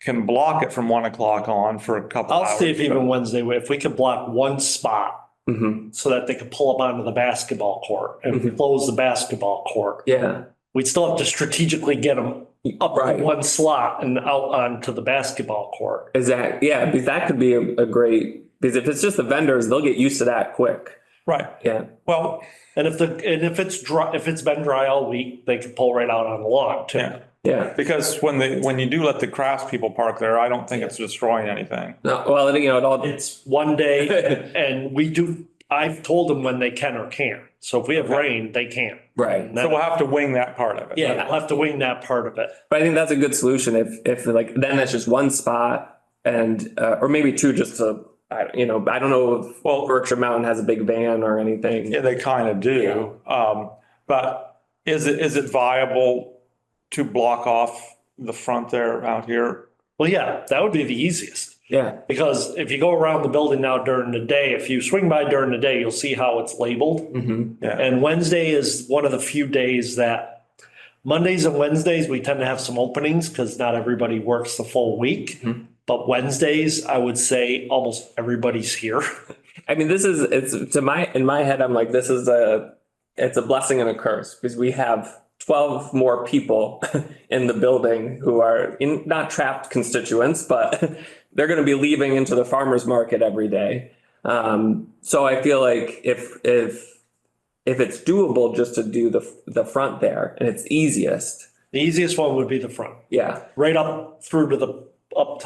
can block it from 1 o'clock on for a couple hours. I'll see if even Wednesday, if we could block one spot Mm-hmm. so that they could pull up onto the basketball court and close the basketball court. Yeah. We'd still have to strategically get them up Right. one slot and out onto the basketball court. Because that could be a great, because if it's just the vendors, they'll get used to that quick. Right. Yeah. Well, And if it's dry, if it's been dry all week, they could pull right out on the lawn too. yeah, Yeah. because when you do let the craftspeople park there, I don't think it's destroying anything. No, well, it all. It's one day and I've told them when they can or can't. So if we have rain, they can't. Right. So we'll have to wing that part of it. Yeah, we'll have to wing that part of it. But I think that's a good solution if like, then that's just one spot and, or maybe 2 just to, I don't know if Berkshire Mountain has a big van or anything. Yeah, they kind of do. But is it viable to block off the front there out here? Well, yeah, that would be the easiest. Yeah. Because if you go around the building now during the day, if you swing by during the day, you'll see how it's labeled. Mm-hmm. Yeah. And Wednesday is one of the few days that Mondays and Wednesdays, we tend to have some openings because not everybody works the full week. Mhm. But Wednesdays, I would say almost everybody's here. I mean, in my head, I'm like, it's a blessing and a curse because we have 12 more people in the building who are not trapped constituents, but they're going to be leaving into the farmer's market every day. So I feel like if it's doable just to do the front there and it's easiest. The easiest one would be the front, Yeah. right up to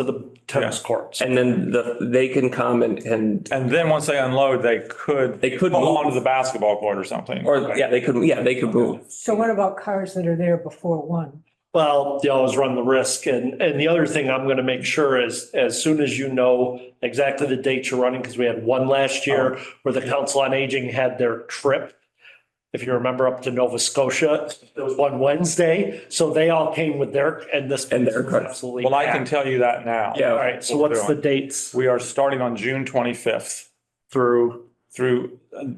the tennis courts. And then they can come and And then once they unload, they could pull move. onto the basketball court or something. they could move. So what about cars that are there before 1? Well, you always run the risk. And the other thing I'm going to make sure is as soon as you know exactly the dates you're running, because we had one last year where the Council on Aging had their trip. If you remember up to Nova Scotia, there was one Wednesday. So they all came with their cars. absolutely. Well, I can packed. tell you that now. Yeah. All right. So what's the dates? We are starting on June 25th through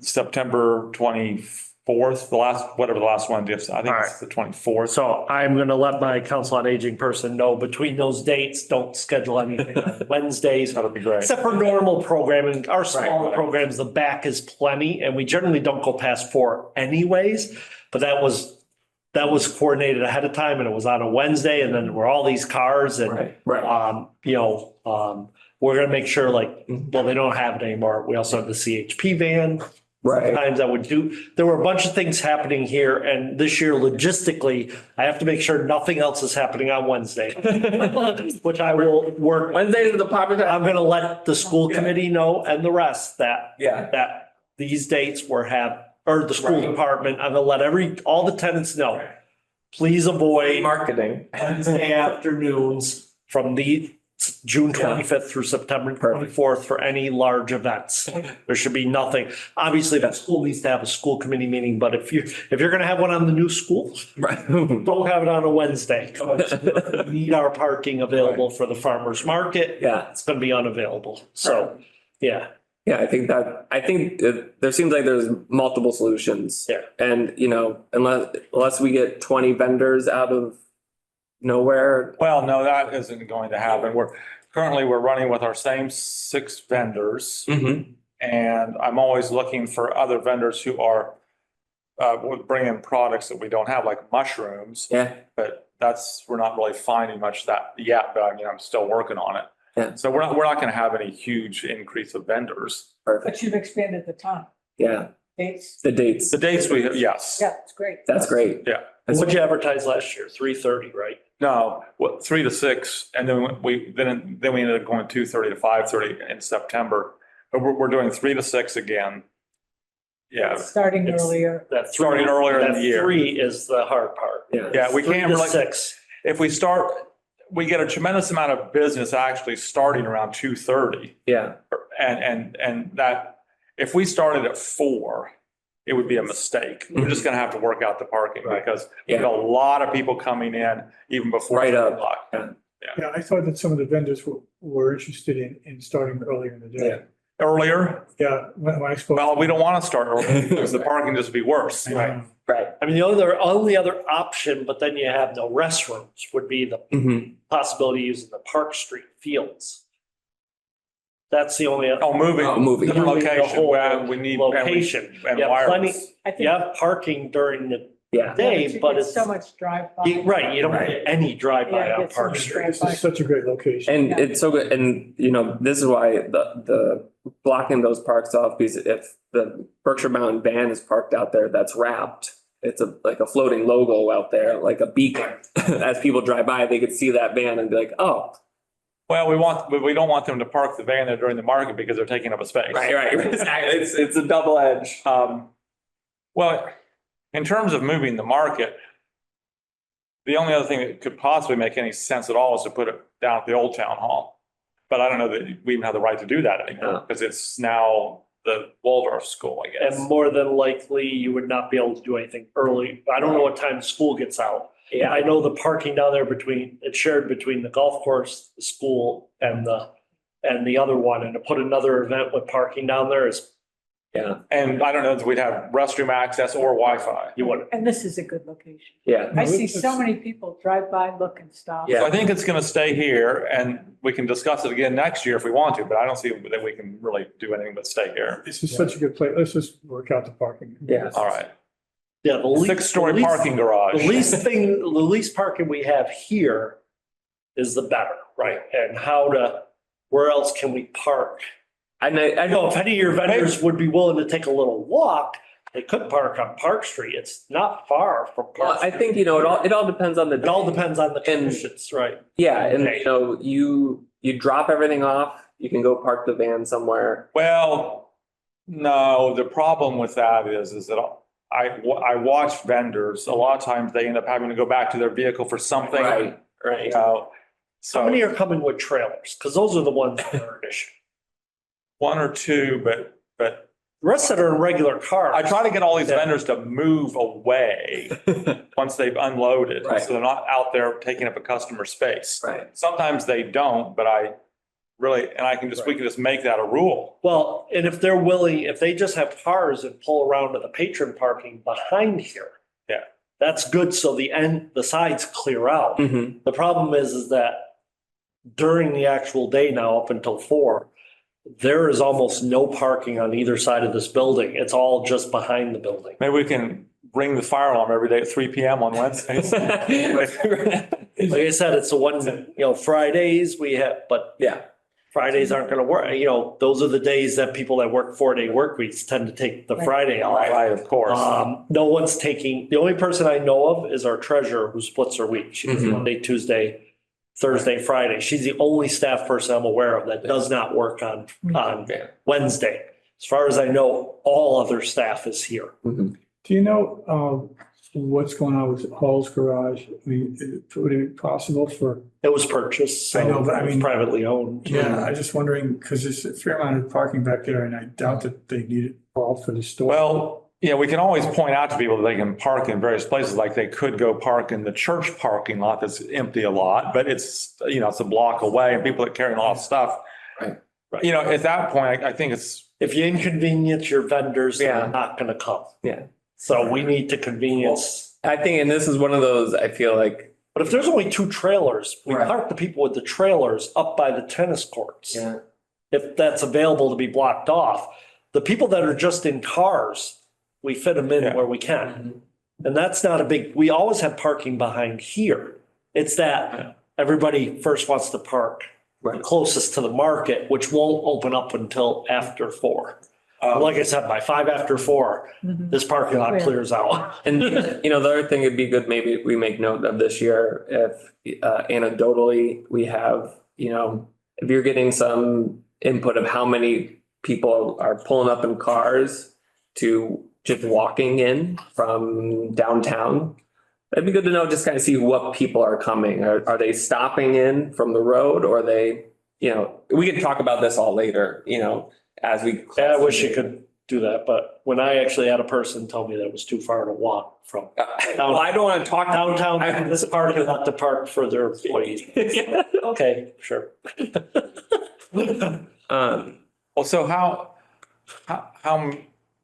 September 20, 24th, whatever the last one is. I think it's the 24th. So I'm gonna let my council on aging person know between those dates, don't schedule anything on Wednesdays. That'd be great. Except for normal programming, our smaller right. programs, the back is plenty, and we generally don't go past 4 anyways. But that was coordinated ahead of time, and it was on a Wednesday, and then there were all these cars and, we're gonna make sure well, they don't have it anymore. We also have the CHP van. Right. Times there were a bunch of things happening here, and this year logistically, I have to make sure nothing else is happening on Wednesday. Which I will work. Wednesdays are the popular time. I'm gonna let the school committee know and the rest that these dates or the school department, I'm gonna let all the tenants know. Please avoid Marketing. Wednesday afternoons from the June 25th through September 24th for any large events. There should be nothing. Obviously, that school needs to have a school committee meeting, but if you're gonna have one on the new school, don't have it on a Wednesday. We need our parking available for the farmer's market. Yeah. It's gonna be unavailable. So, yeah. Yeah, I think there seems like there's multiple solutions. Yeah. And, unless we get 20 vendors out of nowhere. Well, no, that isn't going to happen. We're running with our same 6 vendors. Mm-hmm. And I'm always looking for other vendors who are would bring in products that we don't have, like mushrooms. Yeah. But we're not really finding much that yet, but I'm still working on it. Yeah. So we're not going to have any huge increase of vendors. Perfect. But you've expanded the time, Yeah. dates. The dates. The dates yes. Yeah, it's great. That's great. Yeah. What'd you advertise last year? 3:30, right? No, 3 to 6, and then we ended up going 2:30 to 5:30 in September. But we're doing 3 to 6 again. Yeah. Starting It's- earlier. Starting earlier in the year. 3 is the hard part. Yeah. Yeah, we 3 can't to really, 6. if we get a tremendous amount of business actually starting around 2:30. Yeah. And that, if we started at 4, it would be a mistake. We're just gonna have to work out the parking because we have a lot of people coming in even before. Right up. 3 o'clock. Yeah, I thought that some of the vendors were interested in starting earlier in the day. Earlier, Yeah, when I spoke. well, we don't want to start early because the parking just be worse. Right. Right. I mean, the only other option, but then you have no restrooms, would be the Mm-hmm. possibility of using the Park Street fields. That's the only. Moving. Different Moving the location, whole where we need. location. And You have plenty, wireless. I think. you have parking during the Yeah. day, but it's, So much drive-by. right, you don't get any drive-by Yeah, on it's so Park much Street. This is such a great location. And Yeah. it's so good. And, this is why the blocking those parks off, because if the Berkshire Mountain van is parked out there, that's wrapped. It's like a floating logo out there, like a beacon. As people drive by, they could see that van and be like, oh. Well, we don't want them to park the van there during the market because they're taking up a space. Right. It's a double edge. Well, in terms of moving the market, the only other thing that could possibly make any sense at all is to put it down at the old town hall. But I don't know that we even have the right to do that anymore because it's now the Waldorf school, I guess. And more than likely, you would not be able to do anything early. I don't know what time school gets out. Yeah. I know the parking down there it's shared between the golf course, the school and the other one. And to put another event with parking down there is, Yeah. And I don't know if we'd have restroom access or Wi-Fi. you wouldn't. And this is a good location. Yeah. I see so many people drive by, look and stop. Yeah. So I think it's going to stay here and we can discuss it again next year if we want to, but I don't see that we can really do anything but stay here. This is such a good place. Let's just work out the parking. Yeah. All right. Yeah, the least. 6-story parking garage. The least parking we have here is the better, right? And where else can we park? And I know if any of your vendors would be willing to take a little walk, they could park on Park Street. It's not far from Well, Park I Street. think, it all depends on the. It all depends on the conditions, right? Yeah, and Okay. you drop everything off, you can go park the van somewhere. Well, no, the problem with that is that I watch vendors, a lot of times they end up having to go back to their vehicle for something. Right. How So many are coming with trailers? Because those are the ones that are an issue. 1 or 2, but The rest that are in regular cars. I try to get all these Yeah. vendors to move away once they've unloaded. Right. So they're not out there taking up a customer space. Right. Sometimes they don't, but I really, and we can just make that a rule. Well, and if they're willing, if they just have cars and pull around to the patron parking behind here. Yeah. That's good. So the sides clear out. Mhm. The problem is that during the actual day now, up until 4, there is almost no parking on either side of this building. It's all just behind the building. Maybe we can ring the fire alarm every day at 3 PM on Wednesdays. Like I said, it's the one, Fridays we have, but Yeah, Fridays aren't gonna work. Those are the days that people that work 4-day work weeks tend to take the Right. Friday off. Right, of course. No one's taking, the only person I know of is our treasurer who splits her week. She does Mhm. Monday, Tuesday, Thursday, Friday. She's the only staff person I'm aware of that does not work on Yeah. Wednesday. As far as I know, all other staff is here. Mhm. Do you know, what's going on with Hall's Garage? I mean, would it be possible for, It was purchased, so I know, but I it was mean- privately owned. yeah, I'm just wondering, because there's a fair amount of parking back there and I doubt that they need it all for the store. Well, yeah, we can always point out to people that they can park in various places, like they could go park in the church parking lot that's empty a lot, but it's a block away and people that carry a lot of stuff. Right. At that point, I think it's, If you inconvenience your vendors, they're Yeah. not gonna come. Yeah. So we need to convenience. I think, and this is one of those, I feel like, But if there's only 2 trailers, we Right. park the people with the trailers up by the tennis courts. If that's available to be blocked off. The people that are just in cars, we fit them in Yeah. where we can. And that's not a big, we always have parking behind here. It's that everybody first wants to park Right. closest to the market, which won't open up until after 4. Like I said, by 5 after 4, this parking lot Yeah. clears out. and the other thing would be good, maybe we make note of this year, if anecdotally, we have, if you're getting some input of how many people are pulling up in cars to just walking in from downtown. It'd be good to know, just kind of see what people are coming. Are they stopping in from the road, or are they, we can talk about this all later, as we. Yeah, I wish you could do that, but when I actually had a person tell me that it was too far to walk from Well, I don't want to talk downtown to this parking lot to park for their employees. Okay, sure. well, so how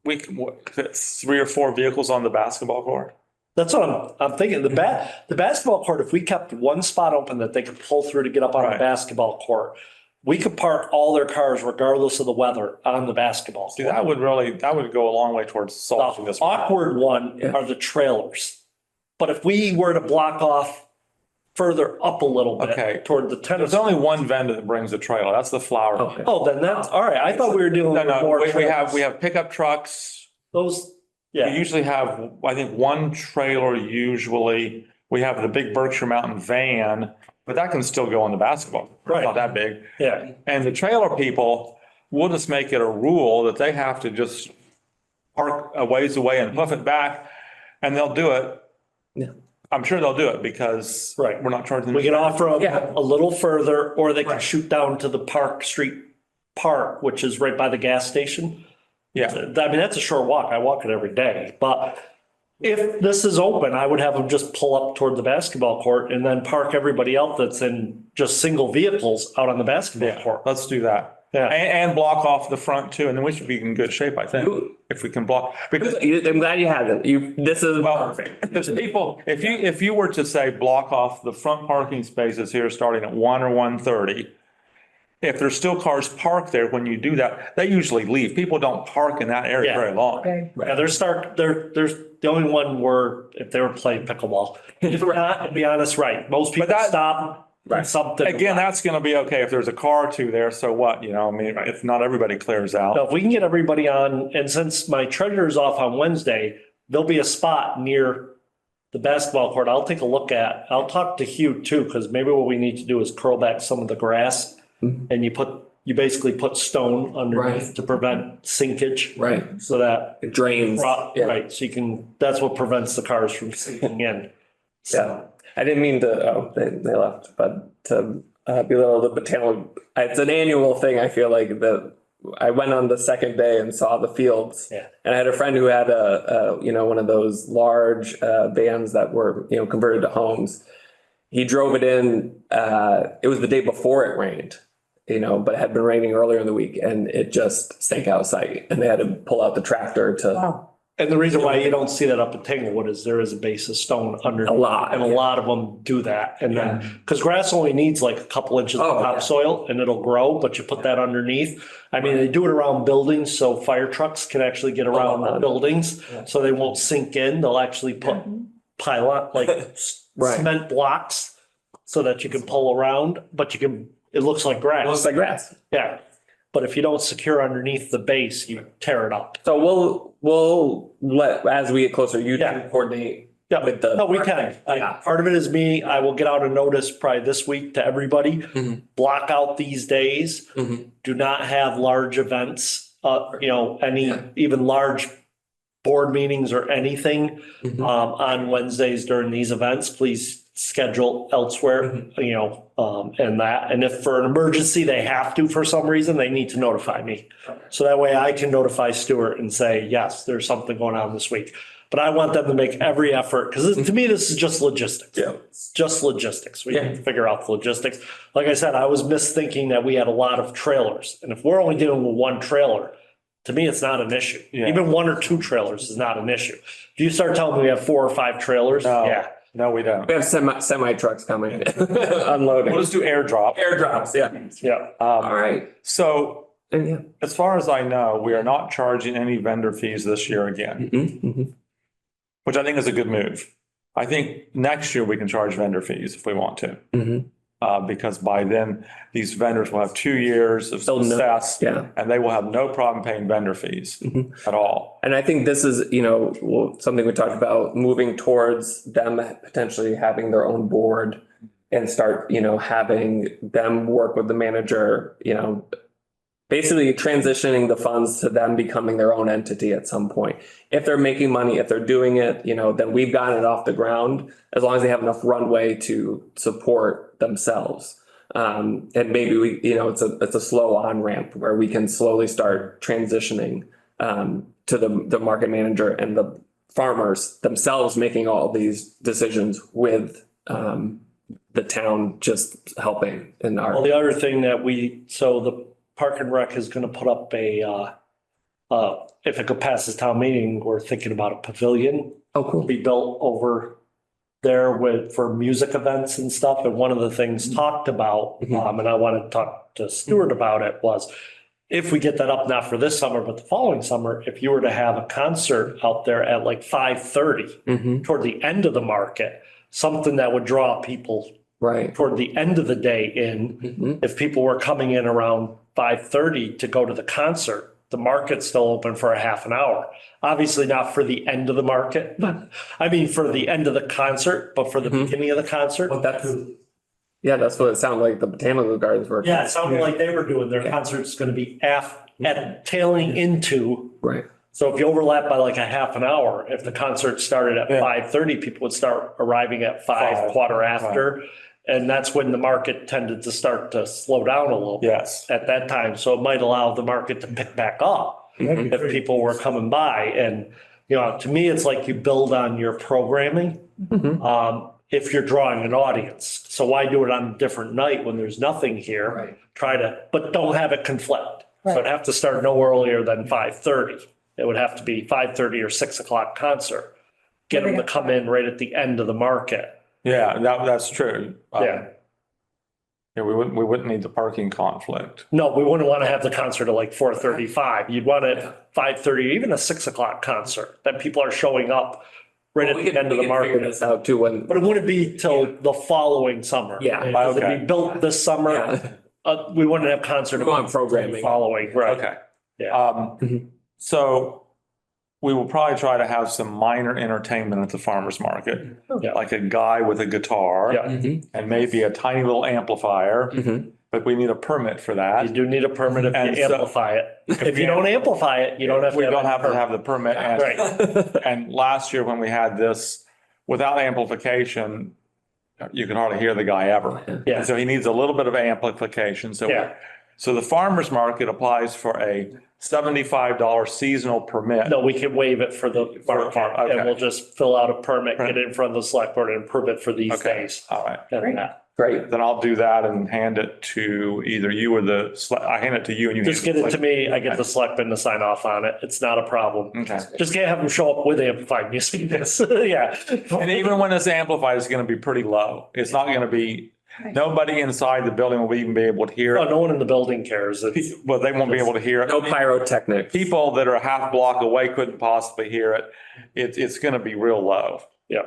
it's 3 or 4 vehicles on the basketball court? That's what I'm thinking. The basketball court, if we kept one spot open that they could pull through to get up on the Right. basketball court, we could park all their cars regardless of the weather on the basketball See, court. that would go a long way towards solving The this. problem. awkward one Yeah. are the trailers. But if we were to block off further up a little Okay. bit toward the tennis. There's only one vendor that brings a trailer. That's the flower. Okay. Oh, then that's, all right. I thought we were dealing No, with no, more. we trailers. have pickup trucks. Those, We yeah, usually have, I think, one trailer usually. We have the big Berkshire Mountain van, but that can still go on the basketball. It's Right. not that big. yeah. And the trailer people, we'll just make it a rule that they have to just park a ways away and puff it back, and they'll do it. Yeah. I'm sure they'll do it because Right. we're not charging them. We can offer Yeah. them a little further, or they can Right. shoot down to the Park Street Park, which is right by the gas station. Yeah, I mean, that's a short walk. I walk it every day, but if this is open, I would have them just pull up toward the basketball court and then park everybody else that's in just single vehicles out on the basketball yeah, court. let's do that. Yeah. And block off the front too, and then we should be in good shape, I think, if we can block. Because I'm glad you have it. This is Well, perfect. there's people, if you were to say block off the front parking spaces here starting at 1 or 1:30, if there's still cars parked there, when you do that, they usually leave. People don't park in that area Yeah. very long. Okay. Yeah, there's the only one where if they were playing pickleball. If we're not, to be honest, right, most people that- stop. Right. Something. Again, that's gonna be okay if there's a car or two there, so what, I mean, if not everybody clears out. Now, if we can get everybody on, and since my treasurer's off on Wednesday, there'll be a spot near the basketball court. I'll talk to Hugh too, because maybe what we need to do is curl back some of the grass. And you basically put stone underneath Right. to prevent sinkage. Right. So that, It drains. Yeah. right, so you can, that's what prevents the cars from sinking in. Yeah. I didn't mean to, they left, but to belittle the botanical, it's an annual thing. I feel like I went on the second day and saw the fields. Yeah. And I had a friend who had one of those large vans that were, converted to homes. He drove it in, it was the day before it rained. but it had been raining earlier in the week and it just sank out of sight and they had to pull out the tractor to Wow. And the reason why you don't see that up at Tanglewood is there is a base of stone under. a lot. And a lot of them do that. And then, because grass only needs like a couple inches of Oh, yeah. topsoil and it'll grow, but you put that underneath. I mean, they do it around buildings so fire trucks can actually get around the buildings. So they won't sink in. They'll actually put pylon, like Right. cement blocks so that you can pull around, but it looks like It looks grass. like grass. Yeah. But if you don't secure underneath the base, you tear it up. So we'll let, as we get closer, you Yeah. can coordinate Yeah, with the. no, we can. Yeah. Part of it is me. I will get out a notice probably this week to everybody. Mhm. Block out these days. Mhm. Do not have large events, any, Yeah. even large board meetings or anything Mhm. on Wednesdays during these events. Please schedule elsewhere, and that. And if for an emergency, they have to, for some reason, they need to notify me. So that way I can notify Stuart and say, yes, there's something going on this week. But I want them to make every effort, because to me, this is just logistics. Yeah. It's just logistics. We Yeah. can figure out the logistics. Like I said, I was misthinking that we had a lot of trailers. And if we're only dealing with one trailer, to me, it's not an issue. Yeah. Even one or two trailers is not an issue. If you start telling me we have 4 or 5 trailers, No. yeah. No, we don't. We have semi trucks coming, unloading. We'll just do airdrop. Airdrops, yeah. Yeah. All right. So And yeah. as far as I know, we are not charging any vendor fees this year again, Mhm, mhm. which I think is a good move. I think next year we can charge vendor fees if we want to. Mhm. Because by then, these vendors will have 2 years of They'll know- success. yeah. And they will have no problem paying vendor fees Mhm. at all. And I think this is, something we talked about, moving towards them potentially having their own board and start, having them work with the manager, basically transitioning the funds to them becoming their own entity at some point. If they're making money, if they're doing it, then we've gotten it off the ground as long as they have enough runway to support themselves. And maybe it's a slow on ramp where we can slowly start transitioning to the market manager and the farmers themselves making all these decisions with the town just helping in Well, our. the other thing that so the Park and Rec is gonna put up if it could pass this town meeting, we're thinking about a pavilion Oh, cool. be built over there for music events and stuff. And one of the things talked about, Mhm. and I wanted to talk to Stuart about it, was if we get that up, not for this summer, but the following summer, if you were to have a concert out there at like 5:30 Mhm. toward the end of the market, something that would draw people Right. toward the end of the day in, Mhm. if people were coming in around 5:30 to go to the concert, the market's still open for a half an hour. Obviously not for the end of the market, but I mean, for the end of the concert, but for the Mhm. beginning of the concert. Well, that's what it sounded like the botanical gardens were. Yeah, it sounded like they were doing their concert's gonna be tailing into. Right. So if you overlap by like a half an hour, if the concert started at Yeah. 5:30, people would start arriving at 5, quarter after. And that's when the market tended to start to slow down a little bit Yes. at that time. So it might allow the market to pick back up Mhm. if people were coming by. And, to me, it's like you build on your programming Mhm. if you're drawing an audience. So why do it on a different night when there's nothing here? Right. But don't have it conflict. So it'd have to start no earlier than 5:30. It would have to be 5:30 or 6 o'clock concert. Get them to come in right at the end of the market. Yeah, that's true. Yeah. Yeah, we wouldn't need the parking conflict. No, we wouldn't want to have the concert at like 4:35. You'd want it 5:30, even a 6 o'clock concert, that people are showing up right at We the could end of the figure market. this out too when. But it wouldn't be till the following summer. Yeah. Because it'd Okay. be built this summer. Yeah. We wouldn't have concert. We want programming. Following, right. Okay. Yeah. Mhm. So we will probably try to have some minor entertainment at the farmer's market, Yeah. like a guy with a guitar Yeah. Mhm. and maybe a tiny little amplifier, Mhm. but we need a permit for You that. do need a permit if And you so- amplify it. If you don't amplify it, you don't have to. We have don't a have to permit. have the permit. Right. And last year when we had this, without amplification, you can hardly hear the guy ever. Yeah. So he needs a little bit of amplification. Yeah. So the farmer's market applies for a $75 seasonal permit. No, we can waive it for the market, okay. and we'll just fill out a permit, get it in front of the select board and approve it for these Okay, days. all right. And that. Great. then I'll do that and hand it to either you or I hand it to you and you. Just get it to me. I get the selectmen to sign off on it. It's not a problem. Okay. Just can't have them show up with amplified music. This, yeah. And even when it's amplified, it's going to be pretty low. It's not going to be, nobody inside the building will even be able to hear Oh, it. no one in the building cares. It's, Well, they won't be able to hear it. No pyrotechnics. People that are a half block away couldn't possibly hear it. It's going to be real low. yeah.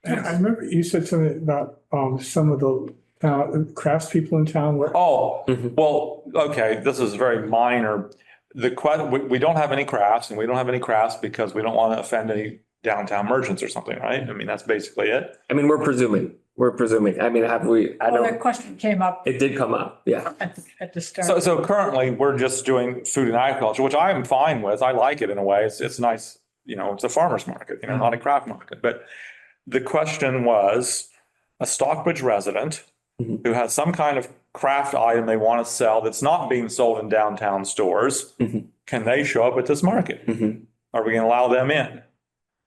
And I remember you said something about, some of the craftspeople in town were. Oh, Mhm. well, okay, this is very minor. We don't have any crafts and we don't have any crafts because we don't want to offend any downtown merchants or something, right? I mean, that's basically it. I mean, we're presuming. I mean, have we, I Well, that don't, question came up it did come up. Yeah. at the start. So currently we're just doing food and agriculture, which I'm fine with. I like it in a way. It's nice, it's a farmer's market, not a craft market. But the question was a Stockbridge resident Mhm. who has some kind of craft item they want to sell that's not being sold in downtown stores. Mhm. Can they show up at this market? Mhm. Are we going to allow them in?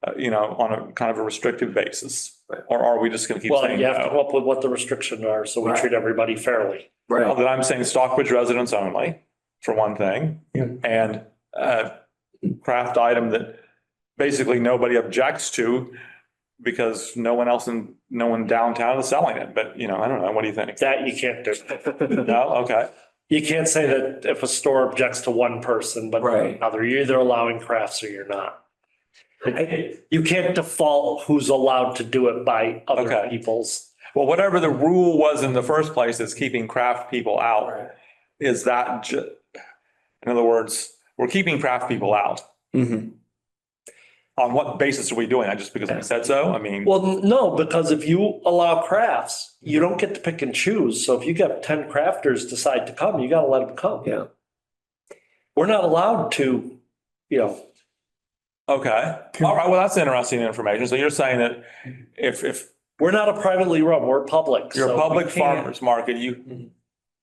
On a kind of a restrictive basis? Right. Or are we just going to keep Well, saying you have to come no? up with what the restrictions are, so we Right. treat everybody fairly. Well, Right. then I'm saying Stockbridge residents only, for one thing. Yeah. And craft item that basically nobody objects to because no one downtown is selling it. But, I don't know. What do you think? That you can't do. No? Okay. You can't say that if a store objects to one person, but Right. another, you're either allowing crafts or you're not. I- You can't default who's allowed to do it by other Okay. people's. Well, whatever the rule was in the first place is keeping craft people out. Is that, in other words, we're keeping craft people out. Mhm. On what basis are we doing that? Just because we said so? I mean, Well, no, because if you allow crafts, you don't get to pick and choose. So if you got 10 crafters decide to come, you gotta let them come. Yeah. We're not allowed to, okay. All right. Well, that's interesting information. So you're saying that if we're not a privately run, we're public. you're a so public we can't- farmer's market,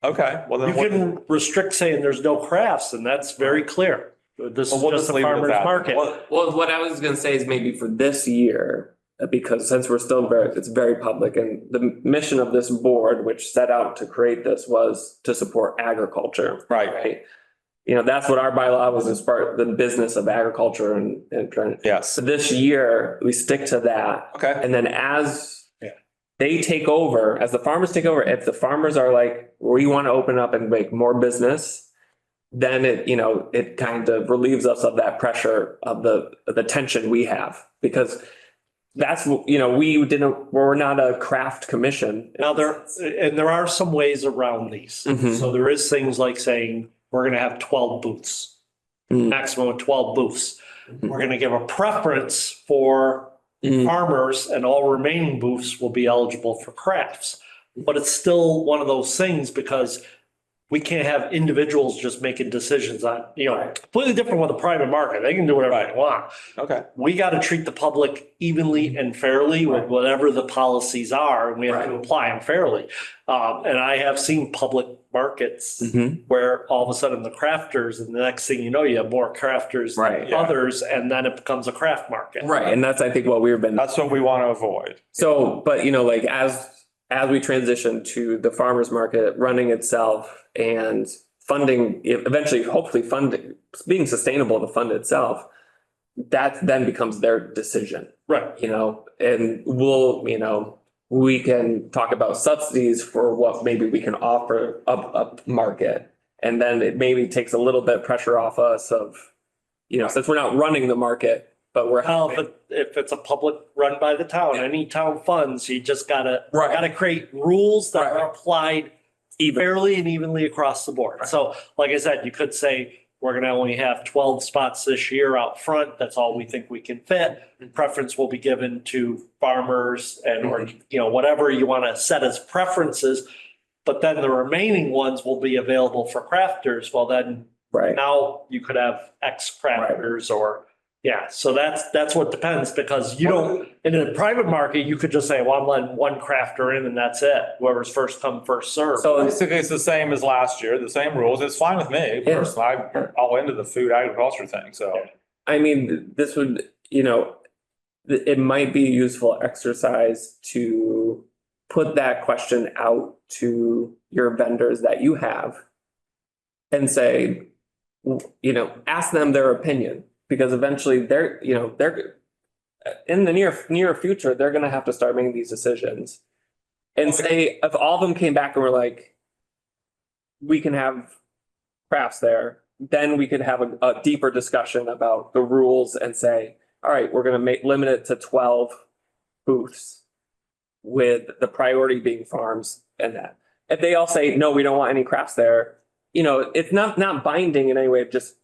okay, well You then. can restrict saying there's no crafts, and that's very clear. This is We'll just a leave it at farmer's that. market. Well, what I was gonna say is maybe for this year, because since we're still it's very public and the mission of this board, which set out to create this, was to support agriculture. Right. Right? That's what our bylaw was, as part of the business of agriculture and trying. Yes. So this year, we stick to that. Okay. And then as Yeah. they take over, as the farmers take over, if the farmers are like, we want to open up and make more business, then it kind of relieves us of that pressure of the tension we have, because that's, we're not a craft commission. Now there are some ways around these. Mhm. So there is things like saying, we're gonna have 12 booths, Mm. maximum of 12 booths. Mhm. We're gonna give a preference for Mm. farmers, and all remaining booths will be eligible for crafts. But it's still one of those things, because we can't have individuals just making decisions on, completely different with the private market. They can do whatever they want. Okay. We got to treat the public evenly and fairly with whatever the policies are, and we have to apply them fairly. And I have seen public markets Mhm. where all of a sudden the crafters, and the next thing you know, you have more crafters Right, than yeah. others, and then it becomes a craft market. Right, and that's, I think, what we've been. That's what we want to avoid. So, but like as we transition to the farmer's market running itself and funding, eventually, hopefully funding, being sustainable to fund itself, that then becomes their decision, Right. and we can talk about subsidies for what maybe we can offer up market. And then it maybe takes a little bit of pressure off us of, since we're not running the market, but we're. Well, if it's a public run by the town, any town funds, you just gotta create rules that are applied fairly and evenly across the board. So like I said, you could say, we're gonna only have 12 spots this year out front. That's all we think we can fit. Preference will be given to farmers or whatever you want to set as preferences. But then the remaining ones will be available for crafters. Well, then Right. now you could have X crafters so that's what depends, because you don't, in a private market, you could just say, well, I'm letting one crafter in and that's it. Whoever's first come, first serve. So Basically, it's the same as last year, the same rules. It's fine with me Yeah. personally. I'm all into the food agriculture thing, so. I mean, this would, it might be a useful exercise to put that question out to your vendors that you have and say, ask them their opinion, because eventually they're in the near future, they're gonna have to start making these decisions. And say, if all of them came back and were like, we can have crafts there, then we could have a deeper discussion about the rules and say, all right, we're gonna limit it to 12 booths with the priority being farms and that. If they all say, no, we don't want any crafts there, it's not binding in any way, just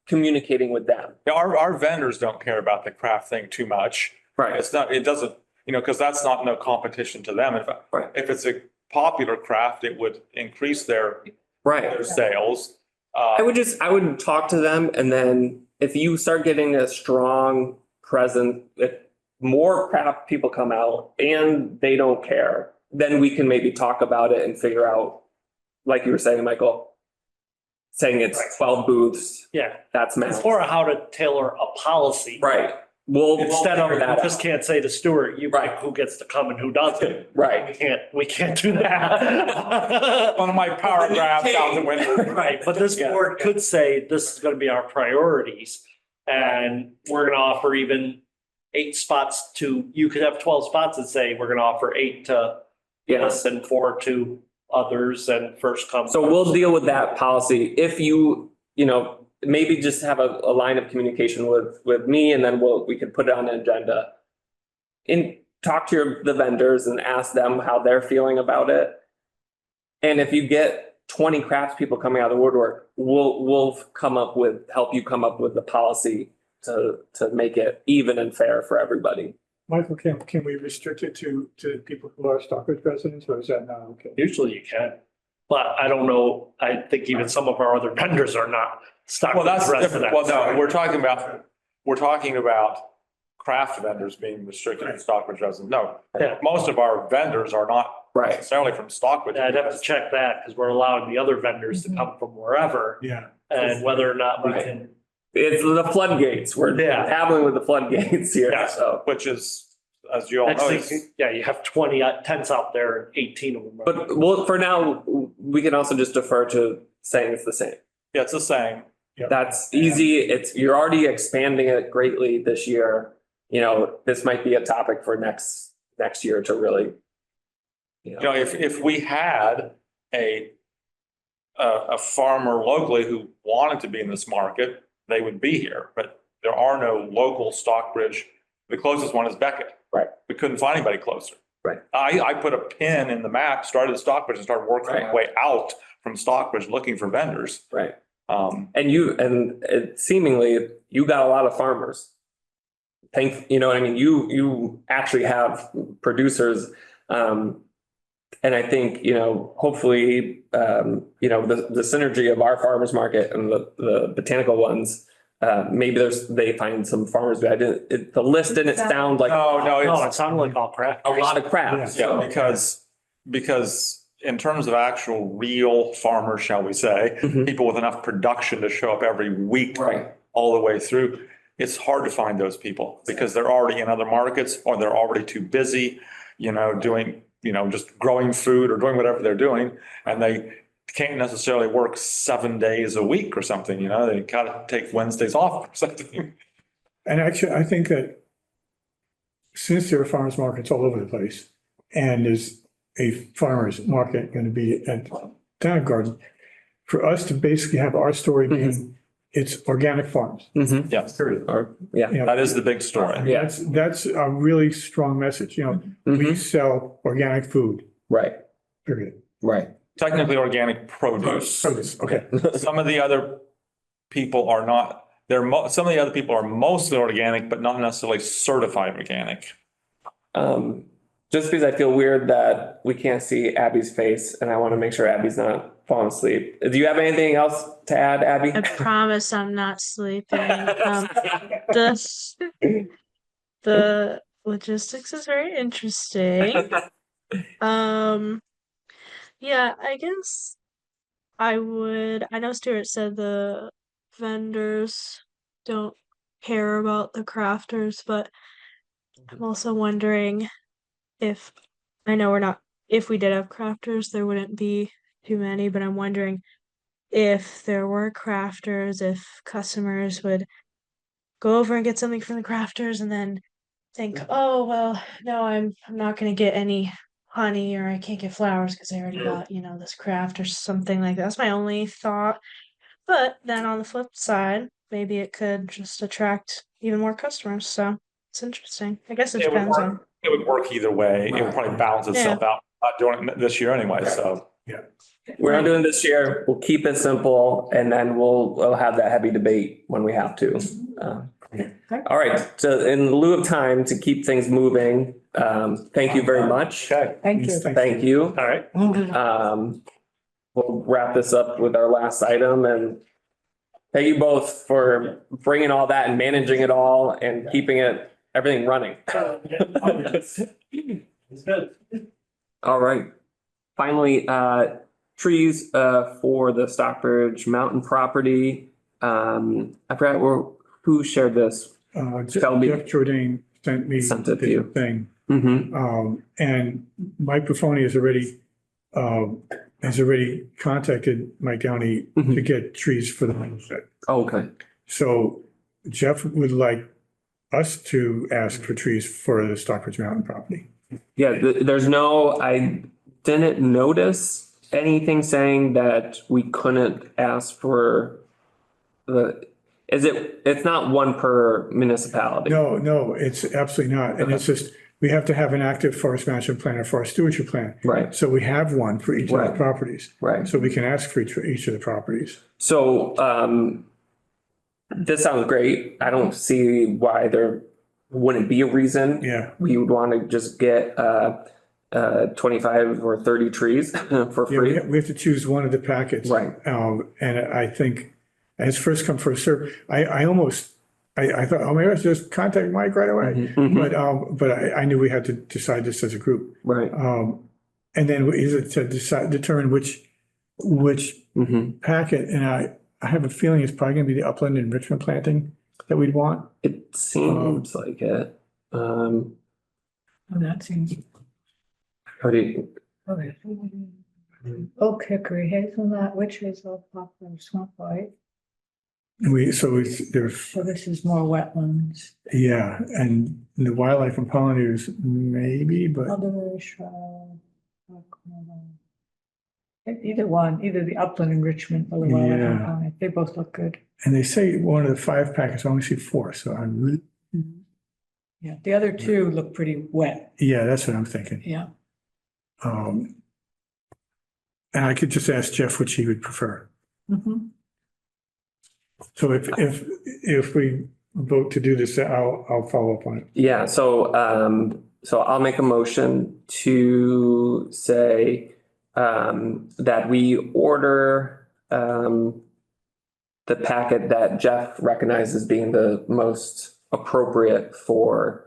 communicating with them. Yeah, our vendors don't care about the craft thing too much. Right. It doesn't, because that's not no competition to them. Right. If it's a popular craft, it would increase their Right. sales. I would talk to them, and then if you start getting a strong presence, if more craft people come out and they don't care, then we can maybe talk about it and figure out, like you were saying, Michael, saying it's 12 booths, Yeah, that's max. it's more how to tailor a policy. Right. We'll Instead of, figure that you just out. can't say to Stuart, you Right. pick who gets to come and who doesn't. Right. We can't do that. One of my paragraphs out the window. Right, but this Yeah. board could say, this is gonna be our priorities. And we're gonna offer even 8 spots you could have 12 spots and say, we're gonna offer 8 to Yeah. us and 4 to others and first come. So we'll deal with that policy. If maybe just have a line of communication with me, and then we could put it on an agenda. And talk to the vendors and ask them how they're feeling about it. And if you get 20 crafts people coming out of the woodwork, we'll help you come up with the policy to make it even and fair for everybody. Michael, can we restrict it to people who are Stockbridge residents, or is that not okay? Usually you can, but I don't know, I think even some of our other vendors are not Well, Stockbridge that's different. residents. Well, no, we're talking about craft vendors being restricted to Stockbridge residents. No, Yeah. most of our vendors are not Right. necessarily from Stockbridge. I'd have to check that because we're allowing the other vendors to come from wherever Yeah. and whether or not we Right. can. It's the floodgates. We're Yeah. dabbling with the floodgates here, Yeah. so. Which is, as you all Next know, thing, yeah, you have 20 tents out there and 18 of them. But for now, we can also just defer to saying it's the same. yeah, it's the same. That's easy. You're already expanding it greatly this year. This might be a topic for next year to really. If we had a farmer locally who wanted to be in this market, they would be here, but there are no local Stockbridge. The closest one is Beckett. Right. We couldn't find anybody closer. Right. I put a pin in the map, started at Stockbridge and started working my way out from Stockbridge looking for vendors. Right. Um, And seemingly you got a lot of farmers. You actually have producers. And I think, hopefully, the synergy of our farmers market and the botanical ones, maybe they find some farmers, but the list didn't sound like no, It sounded like all crap. a lot of crafts. Yeah, because in terms of actual real farmers, shall we say, Mhm. people with enough production to show up every week Right. all the way through, it's hard to find those people because they're already in other markets or they're already too busy, doing, just growing food or doing whatever they're doing. And they can't necessarily work 7 days a week or something, they gotta take Wednesdays off or something. And actually, I think that since there are farmers markets all over the place, and there's a farmers market going to be at Town Garden, for us to basically have our story being, it's organic farms. Mhm. Yeah, Yeah. You know, that is the big story. Yeah. That's a really strong message, we Mhm. sell organic food, Right. period. Right. Technically organic produce. Produce, okay. Some of the other people are not, some of the other people are mostly organic, but not necessarily certified organic. Just because I feel weird that we can't see Abby's face, and I want to make sure Abby's not falling asleep. Do you have anything else to add, Abby? I promise I'm not sleeping. The logistics is very interesting. Yeah, I guess I know Stuart said the vendors don't care about the crafters, but I'm also wondering if, I know we're not if we did have crafters, there wouldn't be too many, but I'm wondering if there were crafters, if customers would go over and get something from the crafters and then think, oh, well, no, I'm not gonna get any honey or I can't get flowers because I already got, this craft or something like that. That's my only thought. But then on the flip side, maybe it could just attract even more customers. So it's interesting. I guess it It would depends on. work, it would work either way. It would probably balance itself out. Not doing it this year anyway, so. We're not doing this year. We'll keep it simple and then we'll have that heavy debate when we have to. All right. So in lieu of time to keep things moving, thank you very much. Okay. Thank you. Thank you. All right. We'll wrap this up with our last item and thank you both for bringing all that and managing it all and keeping everything running. It's good. All right. Finally, trees for the Stockbridge mountain property. I forgot who shared this. Shelby. Jeff Jordan sent me Sent it to the you. thing. Mm-hmm. And Mike Buffoni has already contacted Mike Downey to get trees for the homestead. Okay. So Jeff would like us to ask for trees for the Stockbridge Mountain property. Yeah, I didn't notice anything saying that we couldn't ask for it's not one per municipality. No, it's absolutely not. And it's just, we have to have an active forest management plan or forest stewardship plan. Right, So we have one for each of the Right. properties. right. So we can ask for each of the properties. So, this sounds great. I don't see why there wouldn't be a reason. Yeah. We would want to just get, 25 or 30 trees for Yeah, free. we have to choose one of the packets. Right. And I think as first come, first serve, I thought, oh, maybe I should just contact Mike right away. Mhm. But I knew we had to decide this as a group. Right. And then is it to determine which Mhm. packet, and I have a feeling it's probably gonna be the upland enrichment planting that we'd want. It seems like it. Oh, that seems. How do you, Okay. Oak hickory, hazelnut, witch hazel, poplar, swamp white. There's, So this is more wetlands. yeah, and the wildlife and pollinators, maybe, but Elderberry shrub. Either one, either the upland enrichment or the wildlife and Yeah. pollinators, they both look good. and they say one of the 5 packets, I only see 4, so I'm really, Yeah, the other two look pretty wet. yeah, that's what I'm thinking. Yeah. And I could just ask Jeff which he would prefer. Mhm. So if we vote to do this, I'll follow up on it. yeah, so I'll make a motion to say, that we order, the packet that Jeff recognizes being the most appropriate for,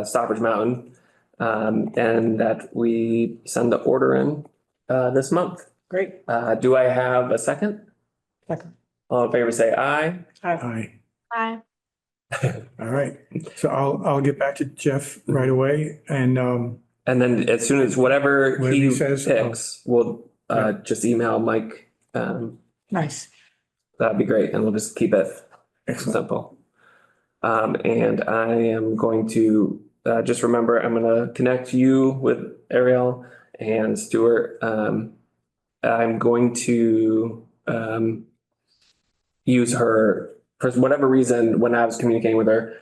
Stockbridge Mountain. And that we send the order in, this month. Great. Do I have a second? Second. All in favor, say aye. Aye. Bye. All right. So I'll get back to Jeff right away and, And then as soon as whatever Whatever he he says, picks, we'll, just email Mike. Nice. That'd be great. And we'll just keep it excellent. simple. And I am going to, just remember, I'm gonna connect you with Ariel and Stuart. I'm going to, use her, for whatever reason, when I was communicating with her,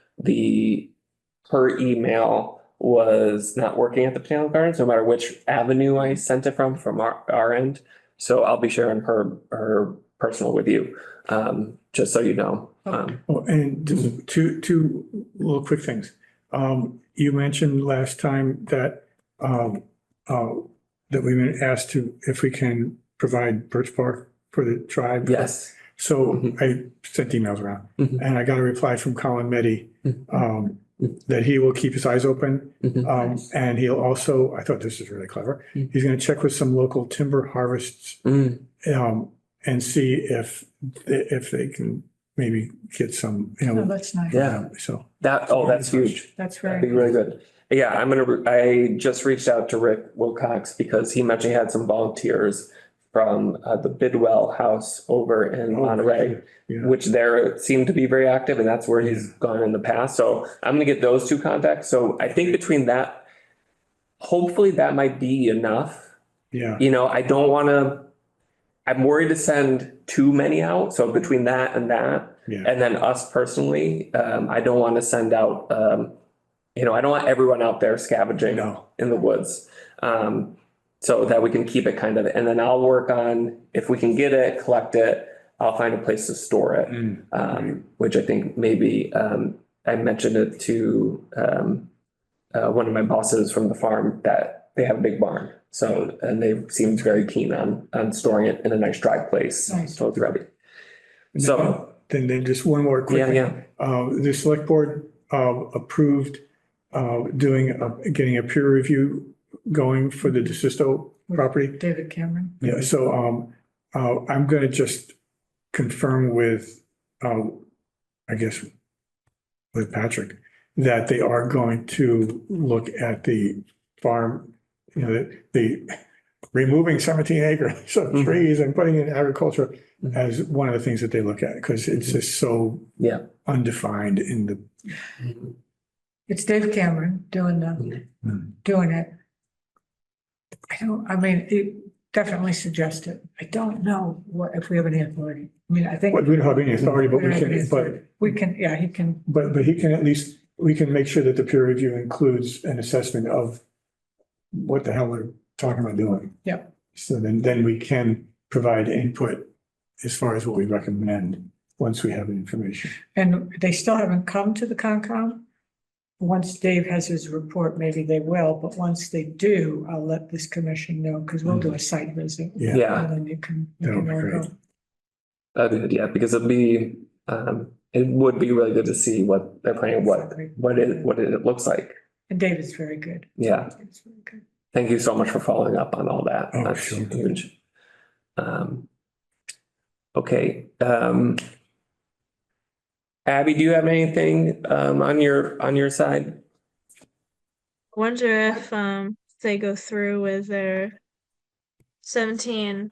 her email was not working at the Botanical Gardens, no matter which avenue I sent it from our end. So I'll be sharing her personal with you, just so you know. Oh, and just two little quick things. You mentioned last time that, that we've been asked to, if we can provide birch bark for the tribe. Yes. So I sent emails around and I got a reply from Colin Meddy, that he will keep his eyes open. And he'll also, I thought this is really clever, he's gonna check with some local timber harvests, and see if they can maybe get some, Oh, that's nice. Yeah. so. That's huge. That's That'd very, be really good. Yeah, I just reached out to Rick Wilcox because he mentioned he had some volunteers from the Bidwell House over in Monterey, Yeah. which there seem to be very active, and that's where he's gone in the past. So I'm gonna get those two contacts. So I think between that, hopefully that might be enough. Yeah, You know, I don't wanna, I'm worried to send too many out. So between that, yeah, and then us personally, I don't want to send out, you know, I don't want everyone out there scavenging no, in the woods. So that we can keep it kind of, and then I'll work on, if we can get it, collect it, I'll find a place to store it. Which I think maybe, I mentioned it to, one of my bosses from the farm that they have a big barn. So, and they seemed very keen on storing it in a nice dry place. Nice. So it's ready. So, then just one more quick yeah, thing. yeah. The select board approved getting a peer review going for the DeSisto property. David Cameron. Yeah, so I'm gonna just confirm with I guess with Patrick that they are going to look at the farm, you know, the removing 17 acres of trees and putting in agriculture as one of the things that they look at, because it's just so Yeah. undefined in the. It's Dave Cameron doing doing it. I mean, it definitely suggested. I don't know if we have any authority. I mean, I think. Well, we don't have any authority, but we we don't have any can, authority. We can, yeah, he can. but he can at least, we can make sure that the peer review includes an assessment of what the hell we're talking about doing. Yeah. So then we can provide input as far as what we recommend once we have the information. And they still haven't come to the Concom. Once Dave has his report, maybe they will, but once they do, I'll let this commission know, because we'll do a site visit. Yeah. Yeah. And then you can. That would be all great. go. That'd be good, yeah, because it would be really good to see what they're planning, what it looks like. And David's very good. Yeah. David's very good. Thank you so much for following up on all that. Oh, That's sure. huge. Okay, Abby, do you have anything on your side? Wonder if they go through with their 17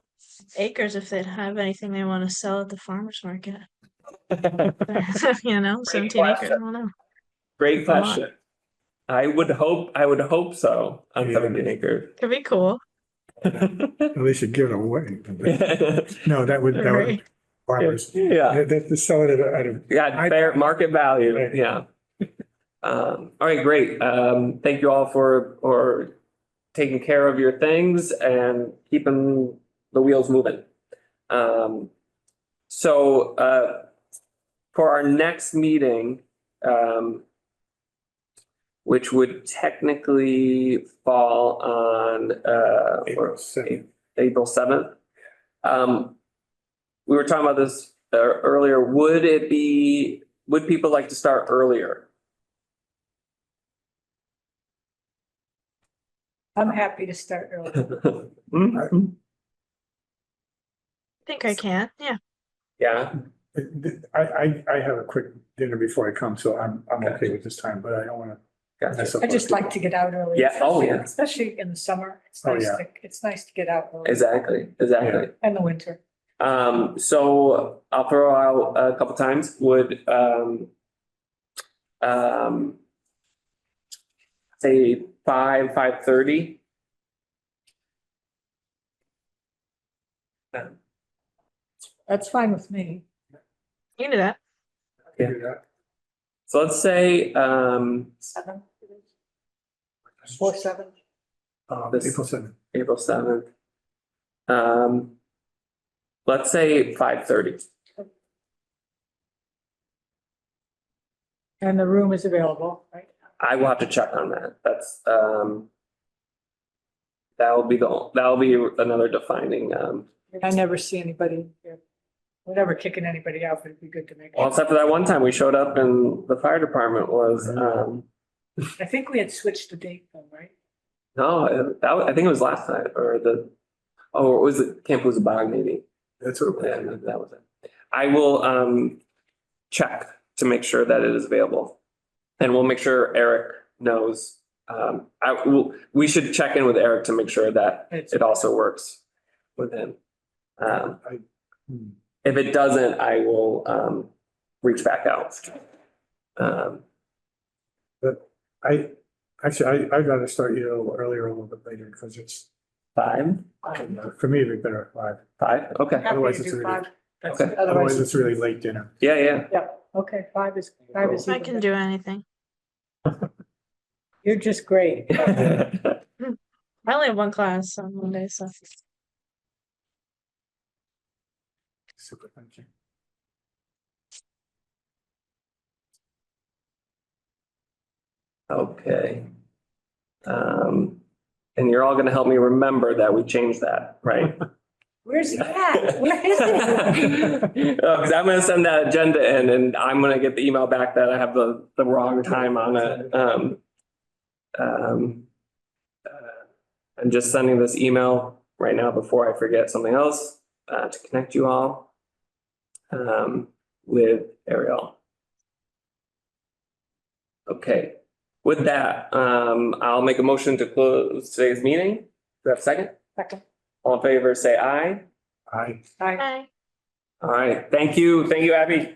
acres, if they'd have anything they want to sell at the farmer's market. You know, 17 acres, I don't know. Great A lot. question. I would hope so on Yeah. 17 acres. Could be cool. At least you give it away. No, that would Right. farmers, Yeah, they have to sell it at a. yeah, fair market value, Right. yeah. All right, great. Thank you all for taking care of your things and keeping the wheels moving. So for our next meeting, which would technically fall on April 7th. April 7th. We were talking about this earlier. Would people like to start earlier? I'm happy to start early. Mhm. I think I can. Yeah. Yeah, I have a quick dinner before I come, so I'm okay with this time, but I don't wanna. gotcha. mess up I just our- like to get out early. Yeah, oh, yeah. Especially in the summer. Oh, yeah. It's nice to get out early. Exactly. And the winter. So I'll throw out a couple times. Would say 5:30. That's fine with me. You can do that. So let's say 7. 4/7. April 7th. April 7th. Let's say 5:30. And the room is available, right? I will have to check on that. That's that'll be another defining I never see anybody here. We're never kicking anybody out, but it'd be good to make. well, except for that one time we showed up and the fire department was I think we had switched the date though, right? no, I think it was last night or or was it Camp Bog maybe? That's okay. Yeah, that was it. I will check to make sure that it is available. And we'll make sure Eric knows we should check in with Eric to make sure that It's- it also works with him. I- If it doesn't, I will, reach back out. Actually, I'd rather start you a little earlier, a little bit later, because it's, 5? for me, it'd be better at 5. 5? Okay. Happy Otherwise to it's do really- 5. That's- Okay. Otherwise, it's really late dinner. Yeah, yeah. Yeah, okay, 5 is I even can better. do anything. You're just great. I only have one class on Monday, so. Super, thank you. Okay. And you're all gonna help me remember that we changed that, right? Where's he at? Where is he? Because I'm gonna send that agenda in and I'm gonna get the email back that I have the wrong time on it. I'm just sending this email right now before I forget something else, to connect you all, with Ariel. Okay, with that, I'll make a motion to close today's meeting. Do we have a second? Second. All in favor, say aye. I Hi. Bye. All right, thank you, Abby.